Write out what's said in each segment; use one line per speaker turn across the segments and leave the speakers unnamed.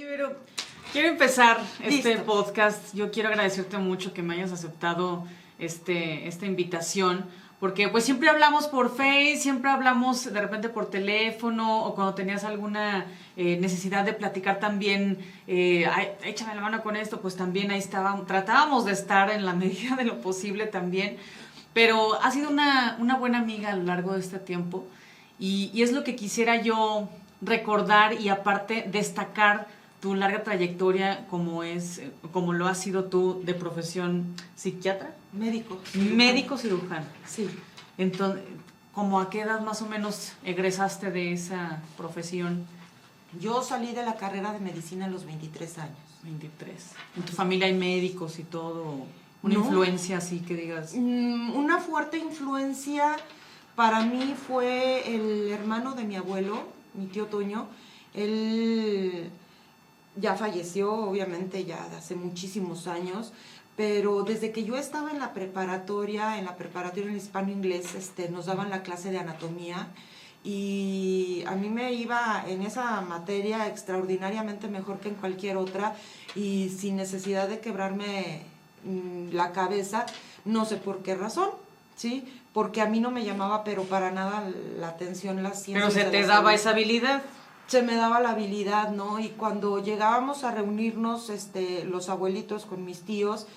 pero quiero empezar este
Listo.
podcast. Yo quiero agradecerte mucho que me hayas aceptado esta invitación, porque pues siempre hablamos por Face, siempre hablamos de repente por teléfono, o cuando tenías alguna necesidad de platicar también, "Ay, échame la mano con esto", pues también ahí estábamos, tratábamos de estar en la medida de lo posible también, pero has sido una buena amiga a lo largo de este tiempo, y es lo que quisiera yo recordar y aparte destacar tu larga trayectoria como lo has sido tú de profesión psiquiatra,
Médico.
médico cirujano.
Sí.
Entonces, ¿cómo a qué edad más o menos egresaste de esa profesión?
Yo salí de la carrera de medicina a los 23 años.
23. ¿En tu familia hay médicos y todo? ¿Una
No.
influencia así que digas?
Una fuerte influencia para mí fue el hermano de mi abuelo, mi tío Toño. Él ya falleció, obviamente, ya de hace muchísimos años, pero desde que yo estaba en la preparatoria en hispano-inglés, nos daban la clase de anatomía y a mí me iba en esa materia extraordinariamente mejor que en cualquier otra y sin necesidad de quebrarme la cabeza, no sé por qué razón, ¿sí? Porque a mí no me llamaba, pero para nada la atención las ciencias.
¿Pero se
de
te
la
daba
salud.
esa habilidad?
Se me daba la habilidad, ¿no? Y cuando llegábamos a reunirnos, los abuelitos con mis tíos,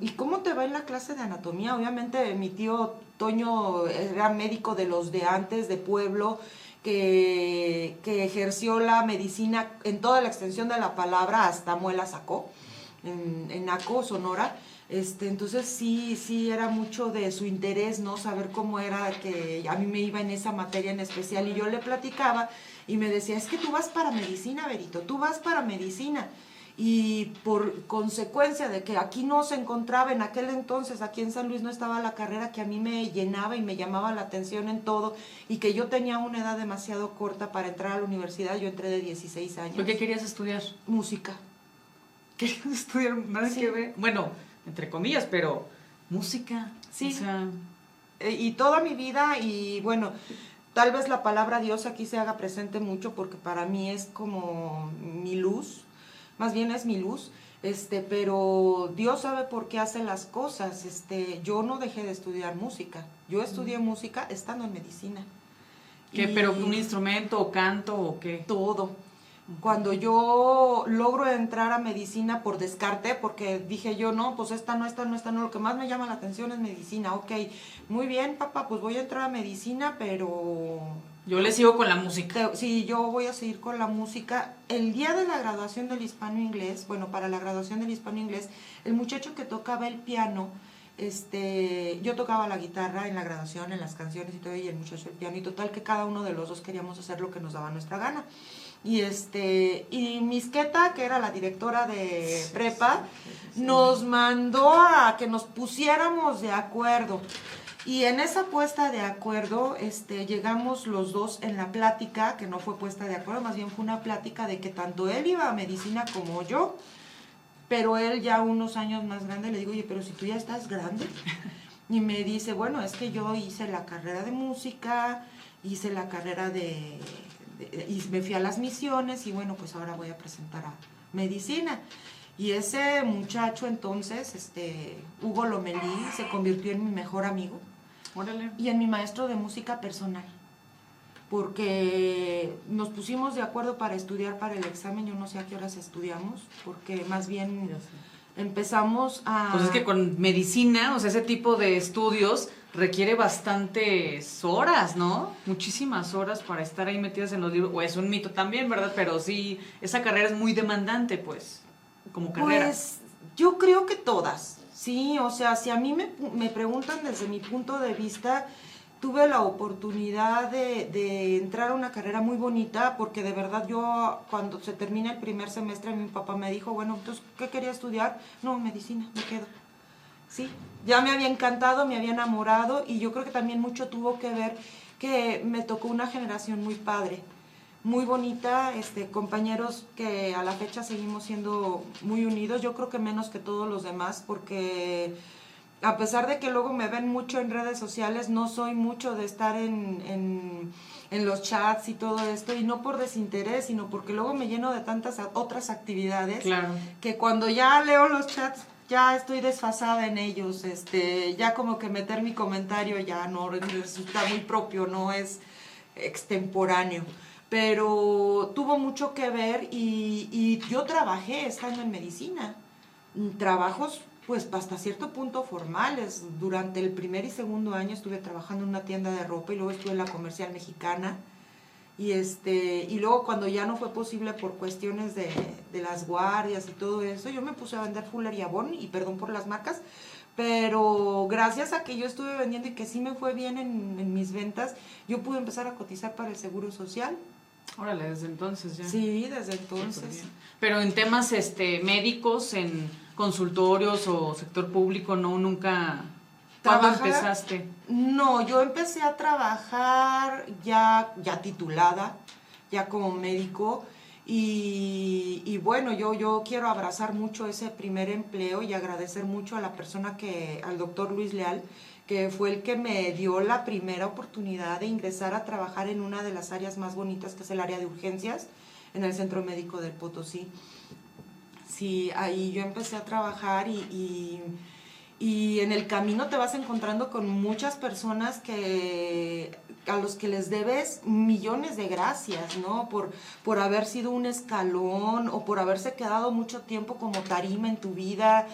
¿y cómo te va en la clase de anatomía? Obviamente mi tío Toño era médico de los de antes, de pueblo, que ejerció la medicina en toda la extensión de la palabra, hasta muela sacó, en Naco, Sonora. Entonces sí era mucho de su interés, ¿no? Saber cómo era que a mí me iba en esa materia en especial y yo le platicaba y me decía, es que tú vas para medicina, Berito, tú vas para medicina. Y por consecuencia de que aquí no se encontraba en aquel entonces, aquí en San Luis no estaba la carrera que a mí me llenaba y me llamaba la atención en todo y que yo tenía una edad demasiado corta para entrar a la universidad, yo entré de 16 años.
¿Por qué querías estudiar?
Música.
¿Querías estudiar? Nada
Sí.
que ver. Bueno, entre comillas, pero música.
Sí.
O sea,
Y toda mi vida, y bueno, tal vez la palabra Dios aquí se haga presente mucho porque para mí es como mi luz, más bien es mi luz, pero Dios sabe por qué hace las cosas. Yo no dejé de estudiar música, yo estudié música estando en medicina.
¿qué?
Y
¿Pero un instrumento o canto o qué?
todo. Cuando yo logro entrar a medicina por descarte, porque dije yo, no, pues esta no, lo que más me llama la atención es medicina, ok, muy bien, papá, pues voy a entrar a medicina, pero...
Yo le sigo con la música.
Sí, yo voy a seguir con la música. El día de la graduación del hispano-inglés, bueno, para la graduación del hispano-inglés, el muchacho que tocaba el piano, yo tocaba la guitarra en la graduación, en las canciones y todo, y el muchacho el piano, y total que cada uno de los dos queríamos hacer lo que nos daba nuestra gana. Y Misqueta, que era la directora de prepa, nos mandó a que nos pusiéramos de acuerdo. Y en esa puesta de acuerdo, llegamos los dos en la plática, que no fue puesta de acuerdo, más bien fue una plática de que tanto él iba a medicina como yo, pero él ya unos años más grande. Le digo, oye, pero si tú ya estás grande. Y me dice, bueno, es que yo hice la carrera de música, hice la carrera y me fui a las misiones y bueno, pues ahora voy a presentar a medicina. Y ese muchacho entonces, Hugo Lomelí, se convirtió en mi mejor amigo.
Órale.
Y en mi maestro de música personal. Porque nos pusimos de acuerdo para estudiar para el examen, yo no sé a qué horas estudiamos, porque más bien empezamos a...
Pues es que con medicina, o sea, ese tipo de estudios requiere bastantes horas, ¿no? Muchísimas horas para estar ahí metidas en los libros. O es un mito también, ¿verdad? Pero sí, esa carrera es muy demandante, pues, como carrera.
Pues yo creo que todas, sí, o sea, si a mí me preguntan desde mi punto de vista, tuve la oportunidad de entrar a una carrera muy bonita, porque de verdad yo, cuando se termina el primer semestre, mi papá me dijo, bueno, entonces, ¿qué quería estudiar? No, medicina, me quedo. Sí, ya me había encantado, me había enamorado, y yo creo que también mucho tuvo que ver que me tocó una generación muy padre, muy bonita, compañeros que a la fecha seguimos siendo muy unidos, yo creo que menos que todos los demás, porque a pesar de que luego me ven mucho en redes sociales, no soy mucho de estar en en los chats y todo esto, y no por desinterés, sino porque luego me lleno de tantas otras actividades,
Claro.
que cuando ya leo los chats ya estoy desfasada en ellos, ya como que meter mi comentario ya no resulta muy propio, no es extemporáneo, pero tuvo mucho que ver y yo trabajé estando en medicina, trabajos pues hasta cierto punto formales. Durante el primer y segundo año estuve trabajando en una tienda de ropa y luego estuve en la Comercial Mexicana y luego cuando ya no fue posible por cuestiones de las guardias y todo eso, yo me puse a vender Fuller y Avon, y perdón por las marcas, pero gracias a que yo estuve vendiendo y que sí me fue bien en mis ventas, yo pude empezar a cotizar para el Seguro Social.
Órale, desde entonces ya.
Sí, desde entonces.
Pero en temas médicos, en consultorios o sector público, no, nunca. ¿Cuándo empezaste?
No, yo empecé a trabajar ya titulada, ya como médico, y bueno, yo quiero abrazar mucho ese primer empleo y agradecer mucho a la persona al doctor Luis Leal, que fue el que me dio la primera oportunidad de ingresar a trabajar en una de las áreas más bonitas, que es el área de urgencias, en el Centro Médico del Potosí. Sí, ahí yo empecé a trabajar y en el camino te vas encontrando con muchas personas a los que les debes millones de gracias, ¿no? Por haber sido un escalón o por haberse quedado mucho tiempo como tarima en tu vida.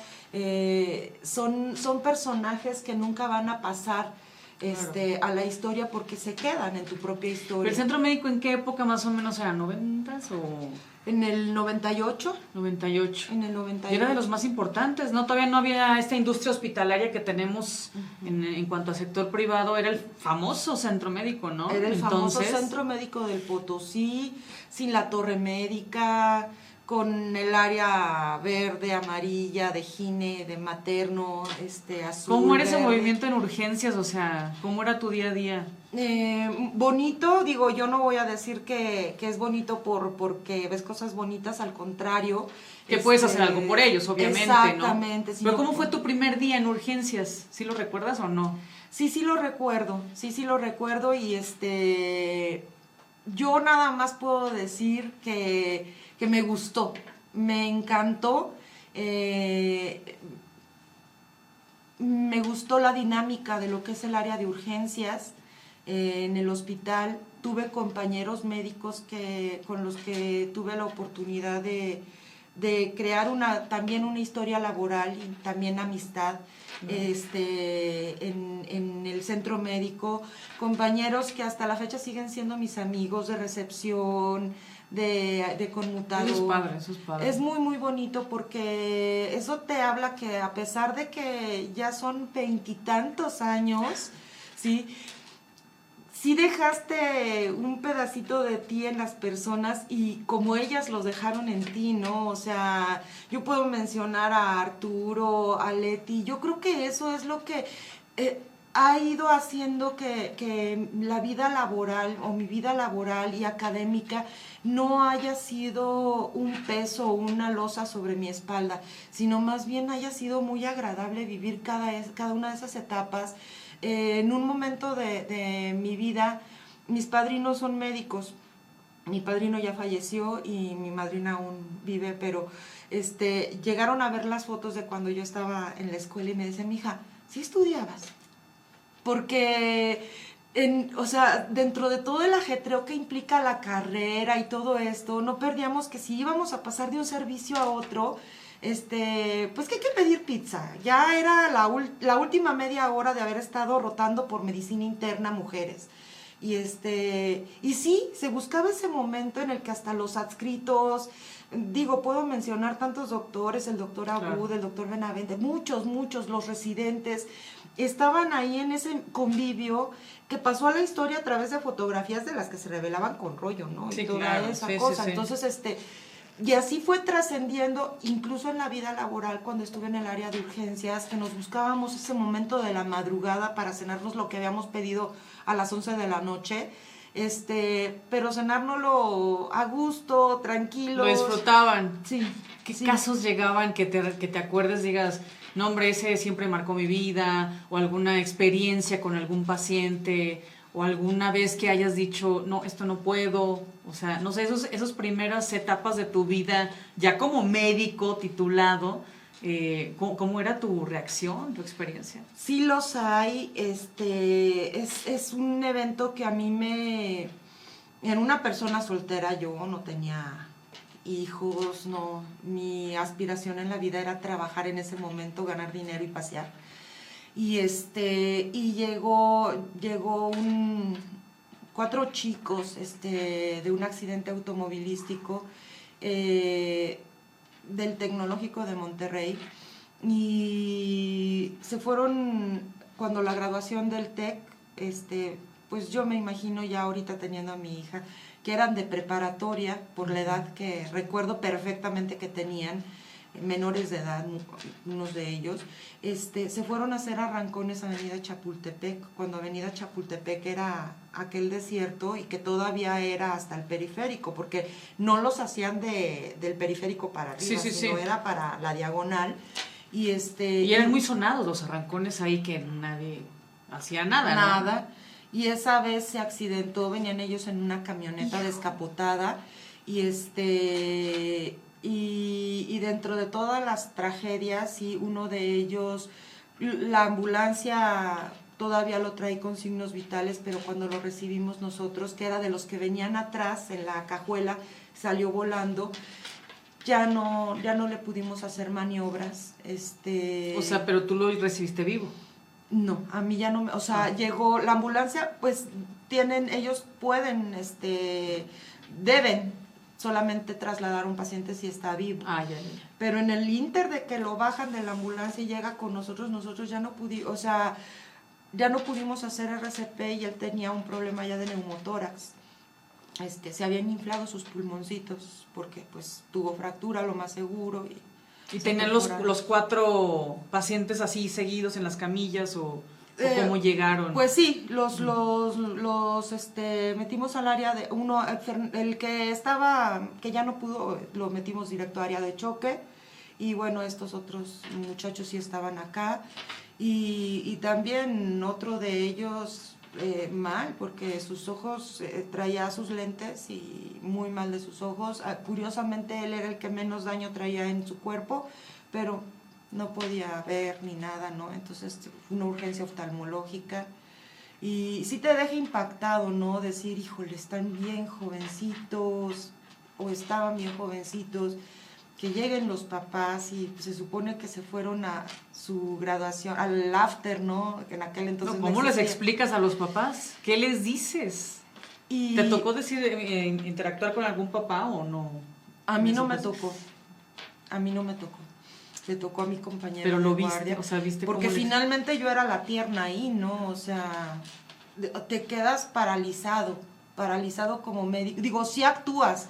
Son personajes que nunca van a pasar claro, a la historia, porque se quedan en tu propia historia.
¿El centro médico en qué época más o menos era? ¿90s o...?
En el 98.
98.
En el 98.
Y era de los más importantes, ¿no? Todavía no había esta industria hospitalaria que tenemos en cuanto a sector privado. Era el famoso centro médico, ¿no?
Era el famoso Centro Médico del Potosí, sin la torre médica, con el área verde, amarilla, de gine, de materno, azul.
¿Cómo era ese movimiento en urgencias? O sea, ¿cómo era tu día a día?
Bonito, digo, yo no voy a decir que es bonito porque ves cosas bonitas, al contrario.
Que puedes hacer algo por ellos, obviamente,
exactamente,
¿no? Pero ¿cómo fue tu primer día en urgencias? ¿Sí lo recuerdas o no?
Sí lo recuerdo, y yo nada más puedo decir que me gustó, me encantó, me gustó la dinámica de lo que es el área de urgencias. En el hospital tuve compañeros médicos con los que tuve la oportunidad de crear también una historia laboral y también amistad. En el centro médico, compañeros que hasta la fecha siguen siendo mis amigos de recepción, de conmutador.
Eso es padre.
Es muy, muy bonito, porque eso te habla que a pesar de que ya son 20 y tantos años, ¿sí? Sí dejaste un pedacito de ti en las personas, y como ellas los dejaron en ti, ¿no? O sea, yo puedo mencionar a Arturo, a Leti. Yo creo que eso es lo que ha ido haciendo que la vida laboral, o mi vida laboral y académica, no haya sido un peso o una losa sobre mi espalda, sino más bien haya sido muy agradable vivir cada una de esas etapas. En un momento de mi vida, mis padrinos son médicos. Mi padrino ya falleció y mi madrina aún vive, pero llegaron a ver las fotos de cuando yo estaba en la escuela y me decían: mija, ¿sí estudiabas? Porque, o sea, dentro de todo el ajetreo que implica la carrera y todo esto, no perdíamos que si íbamos a pasar de un servicio a otro, pues que hay que pedir pizza. Ya era la última media hora de haber estado rotando por medicina interna mujeres. Y sí, se buscaba ese momento en el que hasta los adscritos, digo, puedo mencionar tantos doctores, el doctor Abud, claro, el doctor Benavente, muchos, los residentes, estaban ahí en ese convivio que pasó a la historia a través de fotografías de las que se revelaban con rollo, ¿no?
Sí,
y toda
claro,
esa
sí,
cosa.
Sí.
Entonces, y así fue trascendiendo, incluso en la vida laboral, cuando estuve en el área de urgencias, que nos buscábamos ese momento de la madrugada para cenarnos lo que habíamos pedido a las 11 de la noche, pero cenárnoslo a gusto, tranquilos.
Lo disfrutaban.
Sí.
¿Qué casos llegaban que te acuerdes, digas, no hombre, ese siempre marcó mi vida, o alguna experiencia con algún paciente, o alguna vez que hayas dicho, no, esto no puedo, o sea, no sé, esos primeras etapas de tu vida, ya como médico titulado, ¿cómo era tu reacción, tu experiencia?
Sí los hay, es un evento que a mí en una persona soltera, yo no tenía hijos, no, mi aspiración en la vida era trabajar en ese momento, ganar dinero y pasear. Y llegó 4 chicos, de un accidente automovilístico, del Tecnológico de Monterrey, y se fueron cuando la graduación del TEC, pues yo me imagino ya ahorita teniendo a mi hija, que eran de preparatoria, por la edad que recuerdo perfectamente que tenían, menores de edad, unos de ellos, se fueron a hacer arrancones a Avenida Chapultepec, cuando Avenida Chapultepec era aquel desierto y que todavía era hasta el periférico, porque no los hacían del periférico para arriba, sino era para la diagonal. Y
eran muy sonados los arrancones ahí, que nadie hacía nada, ¿no?
Nada. Y esa vez se accidentó, venían ellos en una camioneta descapotada, y dentro de todas las tragedias, sí, uno de ellos, la ambulancia todavía lo trae con signos vitales, pero cuando lo recibimos nosotros, que era de los que venían atrás en la cajuela, salió volando. Ya no le pudimos hacer maniobras.
O sea, pero tú lo recibiste vivo.
No, a mí ya no, o sea, llegó la ambulancia, pues ellos pueden, deben solamente trasladar a un paciente si está vivo.
Ya.
Pero en el inter de que lo bajan de la ambulancia y llega con nosotros ya no pudimos, o sea, ya no pudimos hacer RCP y él tenía un problema ya de neumotórax. Se habían inflado sus pulmoncitos porque pues tuvo fractura, lo más seguro.
¿Y tenían los 4 pacientes así seguidos en las camillas o cómo llegaron?
Pues sí, los metimos al área de uno, el que ya no pudo, lo metimos directo a área de choque, y bueno, estos otros muchachos sí estaban acá, y también otro de ellos mal, porque sus ojos, traía sus lentes y muy mal de sus ojos. Curiosamente él era el que menos daño traía en su cuerpo, pero no podía ver ni nada, ¿no? Entonces fue una urgencia oftalmológica y sí te deja impactado, ¿no? Decir, híjole, están bien jovencitos o estaban bien jovencitos, que lleguen los papás y se supone que se fueron a su graduación, al after, ¿no? Que en aquel entonces
¿Cómo les explicas a los papás? ¿Qué les dices? ¿Te tocó interactuar con algún papá o no?
A mí no me tocó. Le tocó a mi compañera.
Pero lo
viste, guardia,
o sea, viste
porque finalmente yo era la tierna ahí, ¿no? O sea, te quedas paralizado como médico. Digo, sí actúas,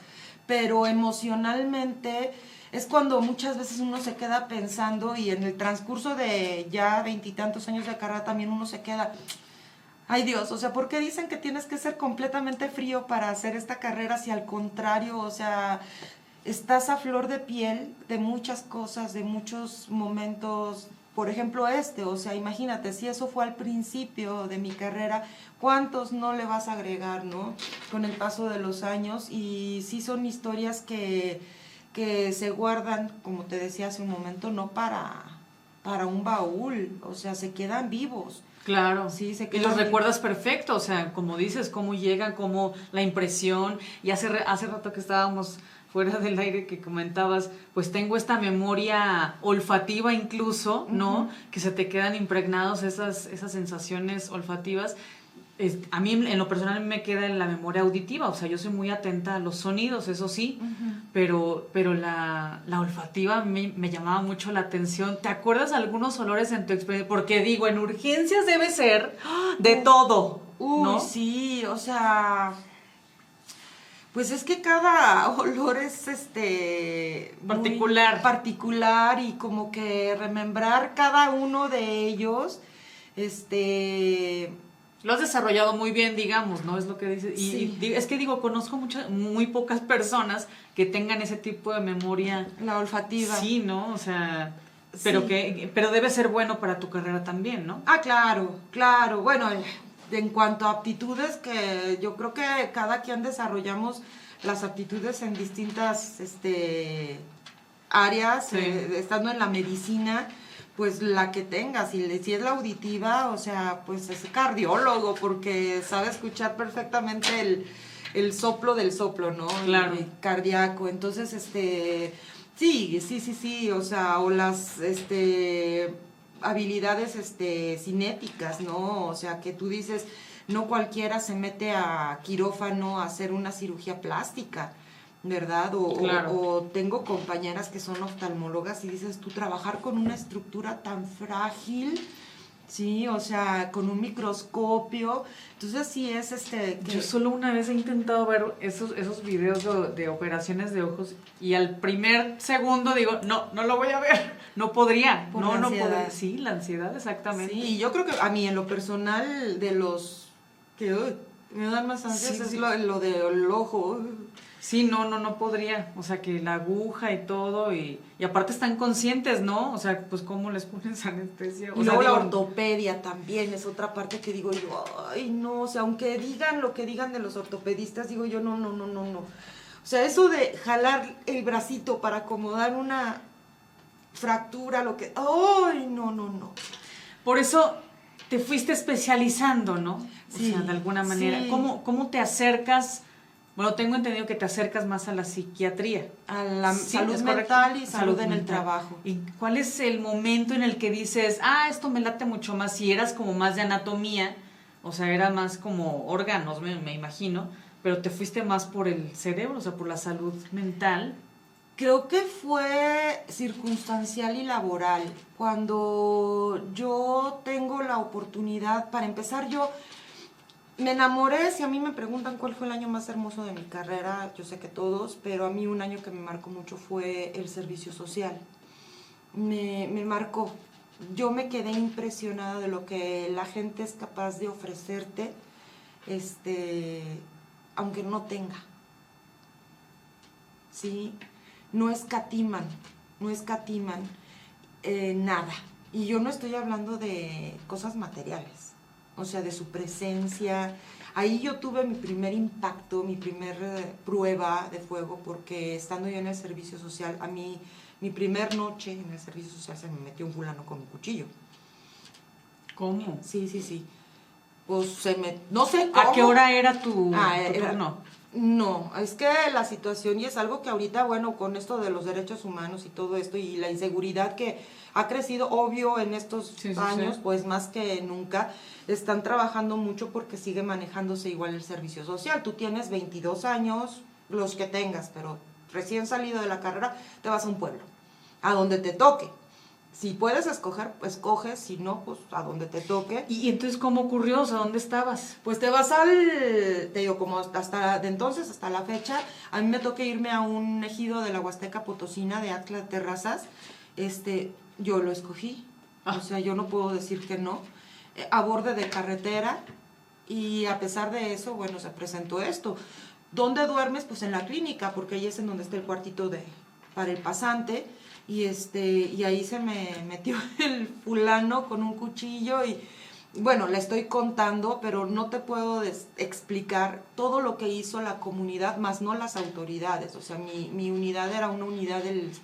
pero emocionalmente es cuando muchas veces uno se queda pensando, y en el transcurso de ya 20 y tantos años de carrera también uno se queda, ay Dios, o sea, ¿por qué dicen que tienes que ser completamente frío para hacer esta carrera si al contrario, o sea, estás a flor de piel de muchas cosas, de muchos momentos? Por ejemplo, o sea, imagínate, si eso fue al principio de mi carrera, ¿cuántos no le vas a agregar, no? Con el paso de los años, y sí son historias que se guardan, como te decía hace un momento, no para un baúl, o sea, se quedan vivos.
Claro,
sí,
y los recuerdas perfecto, o sea, como dices, cómo llegan, cómo la impresión, y hace rato que estábamos fuera del aire que comentabas, pues tengo esta memoria olfativa incluso, ¿no? Uh-huh. Que se te quedan impregnados esas sensaciones olfativas. A mí en lo personal me queda en la memoria auditiva, o sea, yo soy muy atenta a los sonidos, eso sí, uh-huh. pero la olfativa me llamaba mucho la atención. ¿Te acuerdas algunos olores en tu experiencia? Porque digo, en urgencias debe ser de todo, ¿no?
Sí, o sea, pues es que cada olor es particular, y como que remembrar cada uno de ellos,
Lo has desarrollado muy bien, digamos, ¿no? Es lo que dices.
Sí.
Y es que conozco muy pocas personas que tengan ese tipo de memoria.
La olfativa.
Sí, ¿no? O sea, pero
sí.
pero debe ser bueno para tu carrera también, ¿no?
Claro. Bueno, en cuanto a aptitudes, que yo creo que cada quien desarrollamos las aptitudes en distintas áreas,
Sí.
estando en la medicina, pues la que tengas, si es la auditiva, o sea, pues es cardiólogo, porque sabe escuchar perfectamente el soplo del soplo, ¿no?
Claro.
El cardíaco. Entonces, sí, o sea, o las habilidades cinéticas, ¿no? O sea, que tú dices, no cualquiera se mete a quirófano a hacer una cirugía plástica, ¿verdad?
Claro.
O tengo compañeras que son oftalmólogas y dices, tú trabajar con una estructura tan frágil, sí, o sea, con un microscopio, entonces sí es
Yo solo una vez he intentado ver esos videos de operaciones de ojos y al primer segundo digo, no lo voy a ver, no podría,
Por
no
la
podría.
ansiedad.
Sí, la ansiedad, exactamente.
Sí, y yo creo que a mí en lo personal de los que me dan más ansias
Sí,
es
sí.
lo del ojo.
Sí, no podría, o sea, que la aguja y todo, y aparte están conscientes, ¿no? O sea, pues cómo les pones anestesia.
Y
O sea,
luego la
digo,
ortopedia también es otra parte que digo yo, ay no, o sea, aunque digan lo que digan de los ortopedistas, digo yo, no. O sea, eso de jalar el bracito para acomodar una fractura, ay, no.
por eso te fuiste especializando, ¿no?
Sí,
O sea, de alguna manera.
sí.
¿Cómo te acercas? Bueno, tengo entendido que te acercas más a la psiquiatría.
A la
Sí,
salud
¿es correcto?
mental y salud en el
mental.
trabajo.
¿Y cuál es el momento en el que dices, esto me late mucho más? Si eras como más de anatomía, o sea, era más como órganos, me imagino, pero te fuiste más por el cerebro, o sea, por la salud mental.
Creo que fue circunstancial y laboral. Cuando yo tengo la oportunidad, para empezar, yo me enamoré. Si a mí me preguntan cuál fue el año más hermoso de mi carrera, yo sé que todos, pero a mí un año que me marcó mucho fue el servicio social. Me marcó. Yo me quedé impresionada de lo que la gente es capaz de ofrecerte, aunque no tenga. ¿Sí? No escatiman nada. Y yo no estoy hablando de cosas materiales, o sea, de su presencia. Ahí yo tuve mi primer impacto, mi primer prueba de fuego, porque estando yo en el servicio social, a mí, mi primer noche en el servicio social se me metió un fulano con un cuchillo.
¿Cómo?
Sí. Pues no sé cómo.
¿A qué hora era tu
Era,
turno?
no, es que la situación, y es algo que ahorita, bueno, con esto de los derechos humanos y todo esto, y la inseguridad que ha crecido, obvio, en estos años, sí. Pues más que nunca, están trabajando mucho porque sigue manejándose igual el servicio social. Tú tienes 22 años, los que tengas, pero recién salido de la carrera, te vas a un pueblo, a donde te toque. Si puedes escoger, pues escoges, si no, pues a donde te toque.
¿Y entonces cómo ocurrió? O sea, ¿dónde estabas?
Pues te vas te digo, como hasta de entonces, hasta la fecha, a mí me toca irme a un ejido de la Huasteca Potosina, de Atla de Terrazas, yo lo escogí, o sea, yo no puedo decir que no, a borde de carretera, y a pesar de eso, bueno, se presentó esto. ¿Dónde duermes? Pues en la clínica, porque ahí es en donde está el cuartito para el pasante. Y ahí se me metió el fulano con un cuchillo y bueno, le estoy contando, pero no te puedo explicar todo lo que hizo la comunidad, más no las autoridades. O sea, mi unidad era una unidad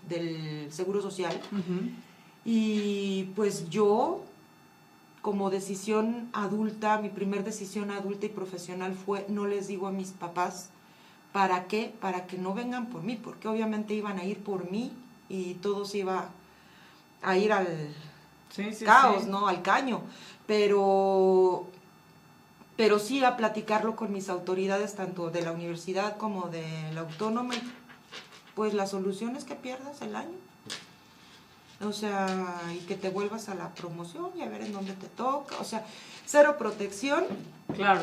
del Seguro Social.
Uh-huh.
Y pues yo, como decisión adulta, mi primer decisión adulta y profesional fue, no les digo a mis papás, ¿para qué? Para que no vengan por mí, porque obviamente iban a ir por mí y todo se iba a ir al caos, ¿no? Al caño. Pero sí a platicarlo con mis autoridades, tanto de la universidad como de la autónoma. Pues la solución es que pierdas el año. O sea, y que te vuelvas a la promoción y a ver en dónde te toca. O sea, cero protección.
Claro.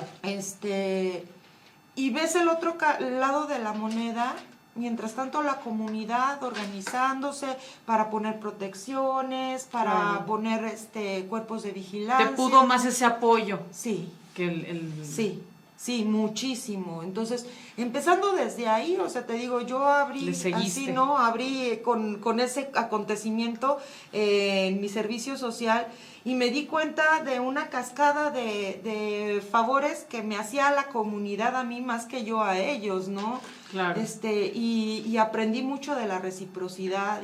Y ves el otro lado de la moneda. Mientras tanto, la comunidad organizándose para poner protecciones, para poner cuerpos de vigilancia.
¿Te pudo más ese apoyo?
Sí.
Que
Sí. Sí, muchísimo. Entonces, empezando desde ahí, o sea, te digo, yo abrí
Le seguiste.
así, ¿no? Abrí con ese acontecimiento en mi servicio social y me di cuenta de una cascada de favores que me hacía la comunidad a mí más que yo a ellos, ¿no?
Claro.
Y aprendí mucho de la reciprocidad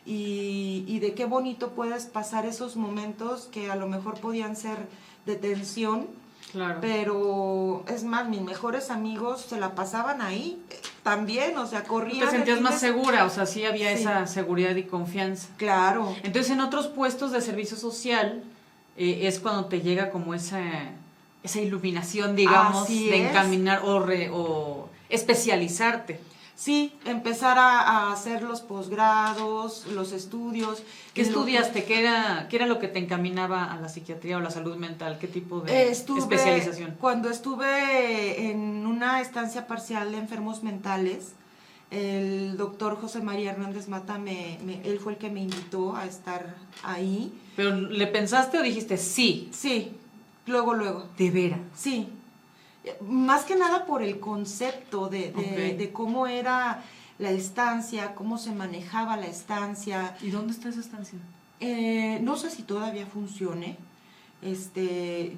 y de qué bonito puedes pasar esos momentos que a lo mejor podían ser de tensión.
Claro.
Pero es más, mis mejores amigos se la pasaban ahí también, o sea, corrían.
Te sentías más
segura,
segura, o sea, sí había esa seguridad y confianza.
Claro.
Entonces, en otros puestos de servicio social es cuando te llega como esa iluminación, digamos,
Así
de
es.
encaminar o especializarte.
Sí, empezar a hacer los posgrados, los estudios.
¿Qué estudiaste? ¿Qué era lo que te encaminaba a la psiquiatría o la salud mental? ¿Qué tipo de especialización?
Cuando estuve en una estancia parcial de enfermos mentales, el doctor José María Hernández Mata, él fue el que me invitó a estar ahí.
¿Pero le pensaste o dijiste sí?
Sí, luego.
¿De veras?
Sí. Más que nada por el concepto
Okay.
de cómo era la estancia, cómo se manejaba la estancia.
¿Y dónde está esa estancia?
No sé si todavía funcione.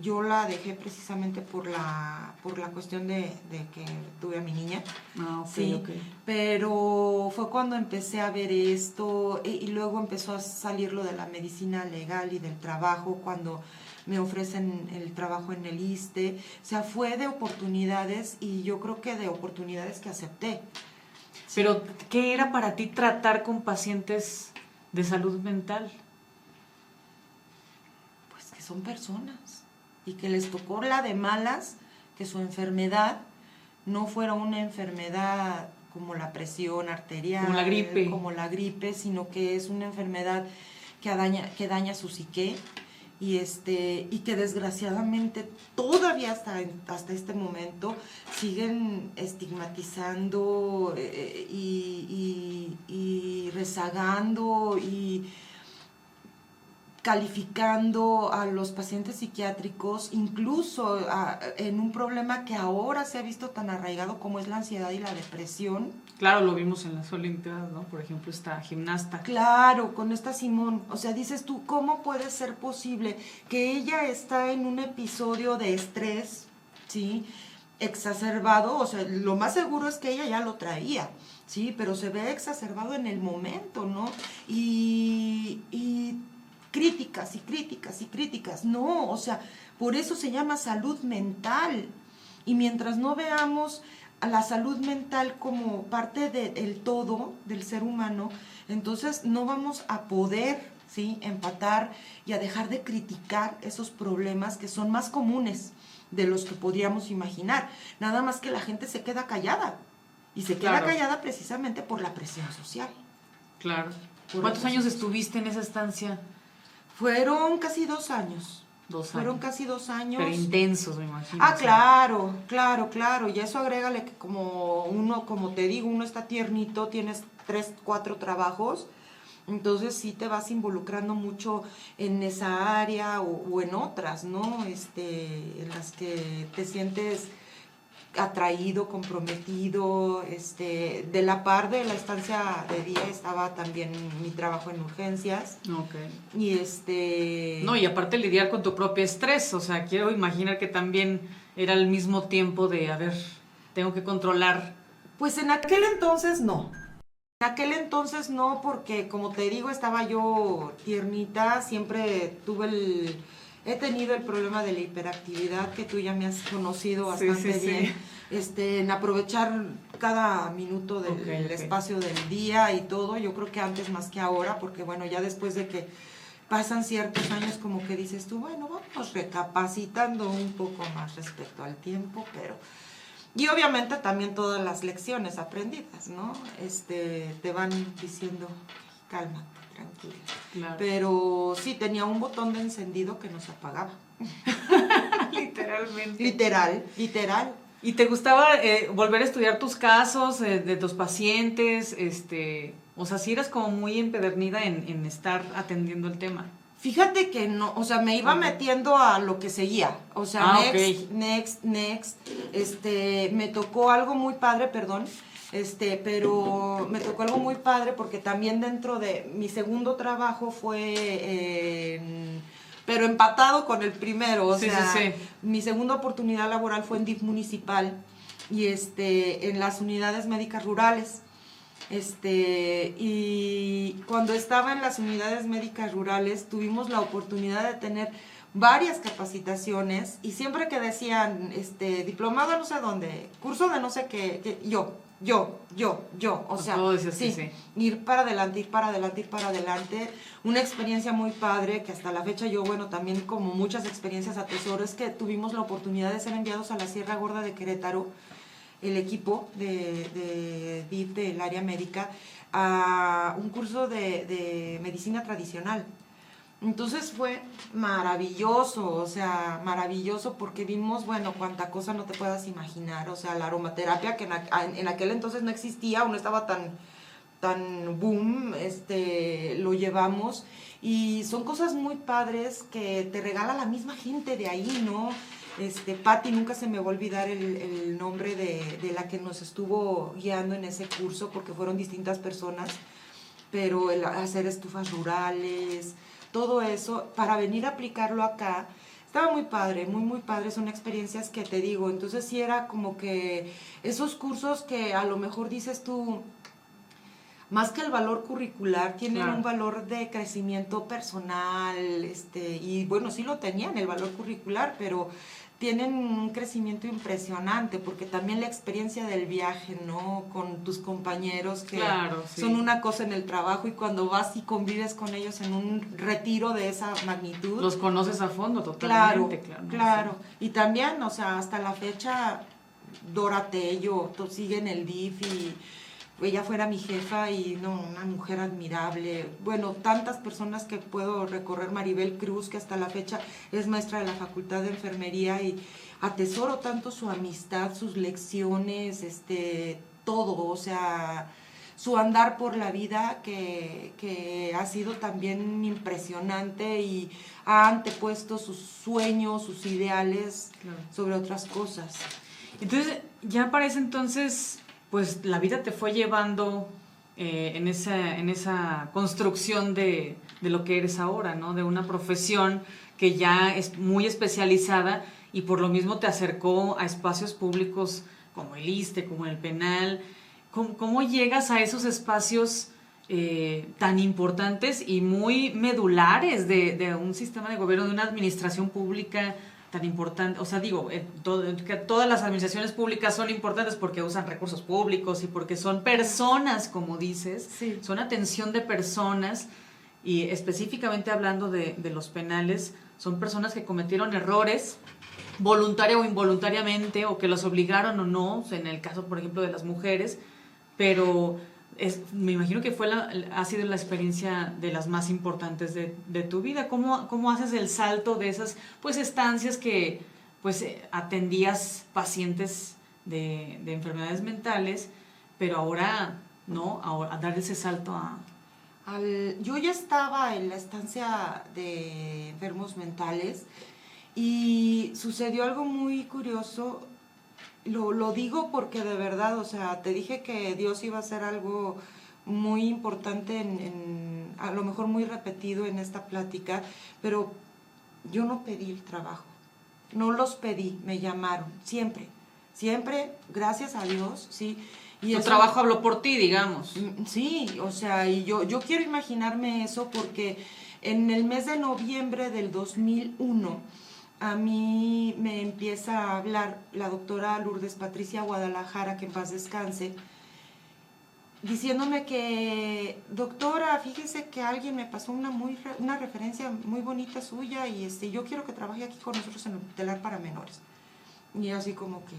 Yo la dejé precisamente por la cuestión de que tuve a mi niña.
Ah, ok,
sí,
ok.
Pero fue cuando empecé a ver esto y luego empezó a salir lo de la medicina legal y del trabajo, cuando me ofrecen el trabajo en el ISSSTE. O sea, fue de oportunidades y yo creo que de oportunidades que acepté.
Pero, ¿qué era para ti tratar con pacientes de salud mental?
Pues que son personas y que les tocó la de malas, que su enfermedad no fuera una enfermedad como la presión arterial, como la gripe, sino que es una enfermedad que daña su psique. Y que desgraciadamente todavía hasta este momento siguen estigmatizando y rezagando y calificando a los pacientes psiquiátricos, incluso en un problema que ahora se ha visto tan arraigado como es la ansiedad y la depresión.
Claro, lo vimos en las Olimpiadas, ¿no? Por ejemplo, esta gimnasta.
Claro, con esta Simón. O sea, dices tú, ¿cómo puede ser posible que ella está en un episodio de estrés, ¿sí? Exacerbado? O sea, lo más seguro es que ella ya lo traía, ¿sí? Pero se ve exacerbado en el momento, ¿no? Y críticas y críticas y críticas. No, o sea, por eso se llama salud mental. Y mientras no veamos a la salud mental como parte del todo del ser humano, entonces no vamos a poder, ¿sí?, empatar y a dejar de criticar esos problemas que son más comunes de los que podríamos imaginar. Nada más que la gente se queda callada. Y se queda callada precisamente por la presión social.
Claro. ¿Cuántos años estuviste en esa estancia?
Fueron casi 2 años.
2 años.
Fueron casi 2 años.
Pero intensos, me imagino.
Ah, claro. Y eso agrégale que como te digo, uno está tiernito, tienes 3, 4 trabajos. Entonces sí te vas involucrando mucho en esa área o en otras, ¿no? En las que te sientes atraído, comprometido, de la par de la estancia de día estaba también mi trabajo en urgencias.
Okay.
Y
No, y aparte lidiar con tu propio estrés, o sea, quiero imaginar que también era al mismo tiempo de, a ver, tengo que controlar.
Pues en aquel entonces no. En aquel entonces no, porque como te digo, estaba yo tiernita, siempre he tenido el problema de la hiperactividad, que tú ya me has conocido bastante bien. En aprovechar cada minuto del espacio del día y todo, yo creo que antes más que ahora, porque bueno, ya después de que pasan ciertos años como que dices tú, bueno, vamos recapacitando un poco más respecto al tiempo, pero... Y obviamente también todas las lecciones aprendidas, ¿no? Te van diciendo, cálmate, tranquila.
Claro.
Pero sí, tenía un botón de encendido que no se apagaba.
Literalmente.
Literal.
¿Y te gustaba volver a estudiar tus casos de tus pacientes? O sea, sí eras como muy empedernida en estar atendiendo el tema.
Fíjate que no, o sea, me iba metiendo a lo que seguía, o sea, next, me tocó algo muy padre, perdón, pero me tocó algo muy padre porque también dentro de mi segundo trabajo fue, pero empatado con el primero, o sea, mi segunda oportunidad laboral fue en DIF municipal y en las unidades médicas rurales. Y cuando estaba en las unidades médicas rurales tuvimos la oportunidad de tener varias capacitaciones y siempre que decían diplomado no sé dónde, curso de no sé qué, yo, o sea, sí, ir para adelante, una experiencia muy padre que hasta la fecha yo, bueno, también como muchas experiencias atesoro, es que tuvimos la oportunidad de ser enviados a la Sierra Gorda de Querétaro, el equipo de DIF del área médica, a un curso de medicina tradicional. Entonces fue maravilloso, o sea, maravilloso porque vimos, bueno, cuánta cosa no te puedas imaginar, o sea, la aromaterapia que en aquel entonces no existía o no estaba tan boom, lo llevamos y son cosas muy padres que te regala la misma gente de ahí, ¿no? Patti, nunca se me va a olvidar el nombre de la que nos estuvo guiando en ese curso porque fueron distintas personas, pero el hacer estufas rurales, todo eso, para venir a aplicarlo acá, estaba muy padre, muy padre, son experiencias que te digo, entonces sí era como que esos cursos que a lo mejor dices tú, más que el valor curricular, tienen un valor de crecimiento personal, y bueno, sí lo tenían el valor curricular, pero tienen un crecimiento impresionante, porque también la experiencia del viaje, ¿no? Con tus compañeros que son una cosa en el trabajo y cuando vas y convives con ellos en un retiro de esa magnitud.
Los conoces a fondo totalmente,
claro. Y también, o sea, hasta la fecha, Dora Tello sigue en el DIF y ella fuera mi jefa y no, una mujer admirable. Bueno, tantas personas que puedo recorrer, Maribel Cruz, que hasta la fecha es maestra de la Facultad de Enfermería y atesoro tanto su amistad, sus lecciones, todo, o sea, su andar por la vida que ha sido también impresionante y ha antepuesto sus sueños, sus ideales sobre otras cosas.
Entonces, ya para ese entonces, pues la vida te fue llevando en esa construcción de lo que eres ahora, ¿no? De una profesión que ya es muy especializada y por lo mismo te acercó a espacios públicos como el ISSSTE, como el penal. ¿Cómo llegas a esos espacios tan importantes y muy medulares de un sistema de gobierno, de una administración pública tan importante? O sea, digo, que todas las administraciones públicas son importantes porque usan recursos públicos y porque son personas, como dices, son atención de personas, y específicamente hablando de los penales, son personas que cometieron errores voluntaria o involuntariamente, o que los obligaron o no, en el caso, por ejemplo, de las mujeres, pero me imagino que ha sido la experiencia de las más importantes de tu vida. ¿Cómo haces el salto de esas pues estancias que pues atendías pacientes de enfermedades mentales, pero ahora, ¿no? A dar ese salto a...
Yo ya estaba en la estancia de enfermos mentales y sucedió algo muy curioso. Lo digo porque de verdad, o sea, te dije que Dios iba a hacer algo muy importante, a lo mejor muy repetido en esta plática, pero yo no pedí el trabajo, no los pedí, me llamaron, siempre, gracias a Dios, sí.
Y tu trabajo habló por ti, digamos.
Sí, o sea, y yo quiero imaginarme eso porque en el mes de noviembre del 2001, a mí me empieza a hablar la doctora Lourdes Patricia Guadalajara, que en paz descanse, diciéndome que, doctora, fíjese que alguien me pasó una referencia muy bonita suya y yo quiero que trabaje aquí con nosotros en el tutelar para menores. Y así como que,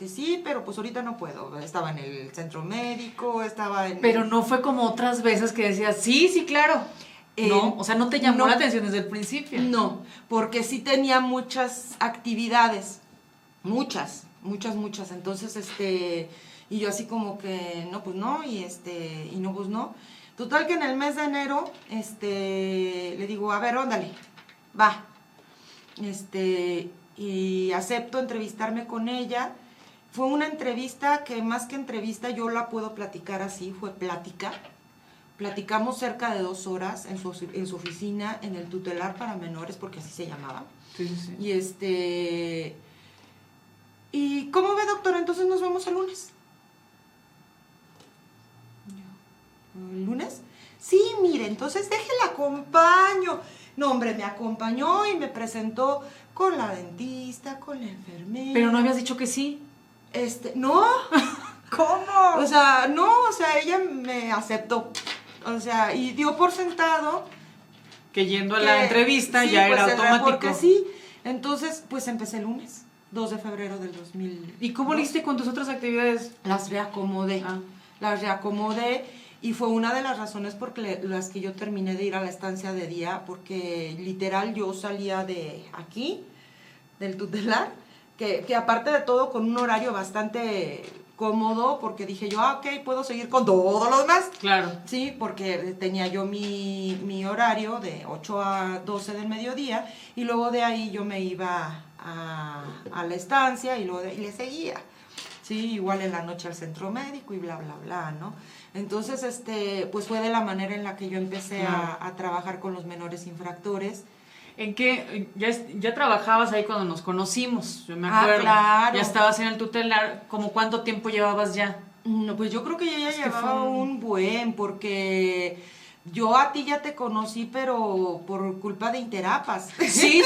sí, pero pues ahorita no puedo. Estaba en el centro médico,
Pero no fue como otras veces que decías, sí, claro. No, o sea, ¿no te llamó la atención desde el principio?
No, porque sí tenía muchas actividades, muchas. Entonces, y yo así como que, no, pues no, y no, pues no. Total que en el mes de enero, le digo, a ver, óndale, va. Y acepto entrevistarme con ella. Fue una entrevista que más que entrevista yo la puedo platicar así, fue plática. Platicamos cerca de 2 horas en su oficina, en el tutelar para menores, porque así se llamaba.
Sí, sí, sí.
Y ¿cómo ve, doctora? Entonces nos vemos el lunes. ¿El lunes? Sí, mire, entonces déjela acompaño. No, hombre, me acompañó y me presentó con la dentista, con la enfermera.
Pero no habías dicho que sí.
No.
¿Cómo?
O sea, no, o sea, ella me aceptó. O sea, y dio por sentado
que yendo a la entrevista
sí,
ya
pues,
era automático.
Porque sí. Entonces, pues empecé el lunes, 2 de febrero del 2000.
¿Y cómo lo hiciste con tus otras actividades?
Las reacomodé. Las reacomodé y fue una de las razones por las que yo terminé de ir a la estancia de día, porque literal yo salía de aquí, del tutelar, que aparte de todo con un horario bastante cómodo, porque dije yo, ok, puedo seguir con todo lo demás.
Claro.
Sí, porque tenía yo mi horario de 8 a 12 del mediodía, y luego de ahí yo me iba a la estancia y luego y le seguía. Sí, igual en la noche al centro médico y bla, bla, bla, ¿no? Entonces, pues fue de la manera en la que yo empecé a trabajar con los menores infractores.
¿En qué? Ya trabajabas ahí cuando nos conocimos, yo me acuerdo.
Claro.
Ya estabas en el tutelar. ¿Cómo cuánto tiempo llevabas ya?
No, pues yo creo que ya llevaba un buen, porque yo a ti ya te conocí, pero por culpa de Interapas.
Sí,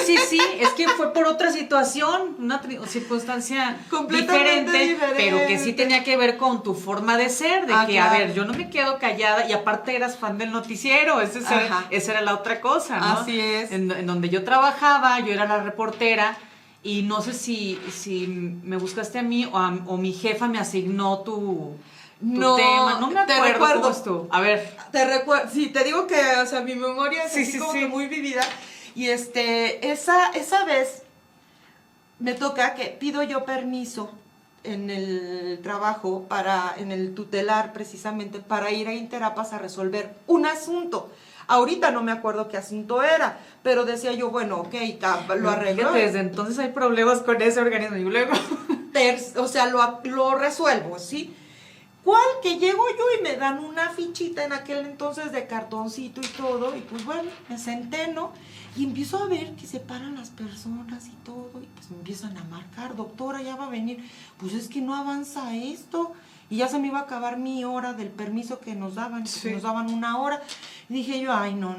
es que fue por otra situación, una circunstancia diferente, pero que sí tenía que ver con tu forma de ser, de que, claro, a ver, yo no me quedo callada, y aparte eras fan del noticiero, esa era la otra cosa, ¿no?
Así es.
En donde yo trabajaba, yo era la reportera, y no sé si me buscaste a mí o mi jefa me asignó tu tema, no me acuerdo cómo estuvo. A ver.
Te recuerdo, sí, te digo que, o sea, mi memoria es así como que muy vivida. Y esa vez me toca que pido yo permiso en el trabajo en el tutelar precisamente, para ir a Interapas a resolver un asunto. Ahorita no me acuerdo qué asunto era, pero decía yo, bueno, ok, lo arreglo.
Desde entonces hay problemas con ese organismo y luego...
O sea, lo resuelvo, ¿sí? ¿Cuál? Que llego yo y me dan una fichita en aquel entonces de cartoncito y todo, y pues bueno, me senté, ¿no? Y empiezo a ver que se paran las personas y todo, y pues me empiezan a marcar, doctora, ya va a venir. Pues es que no avanza esto, y ya se me iba a acabar mi hora del permiso que nos daban, nos daban 1 hora. Y dije yo, ay no,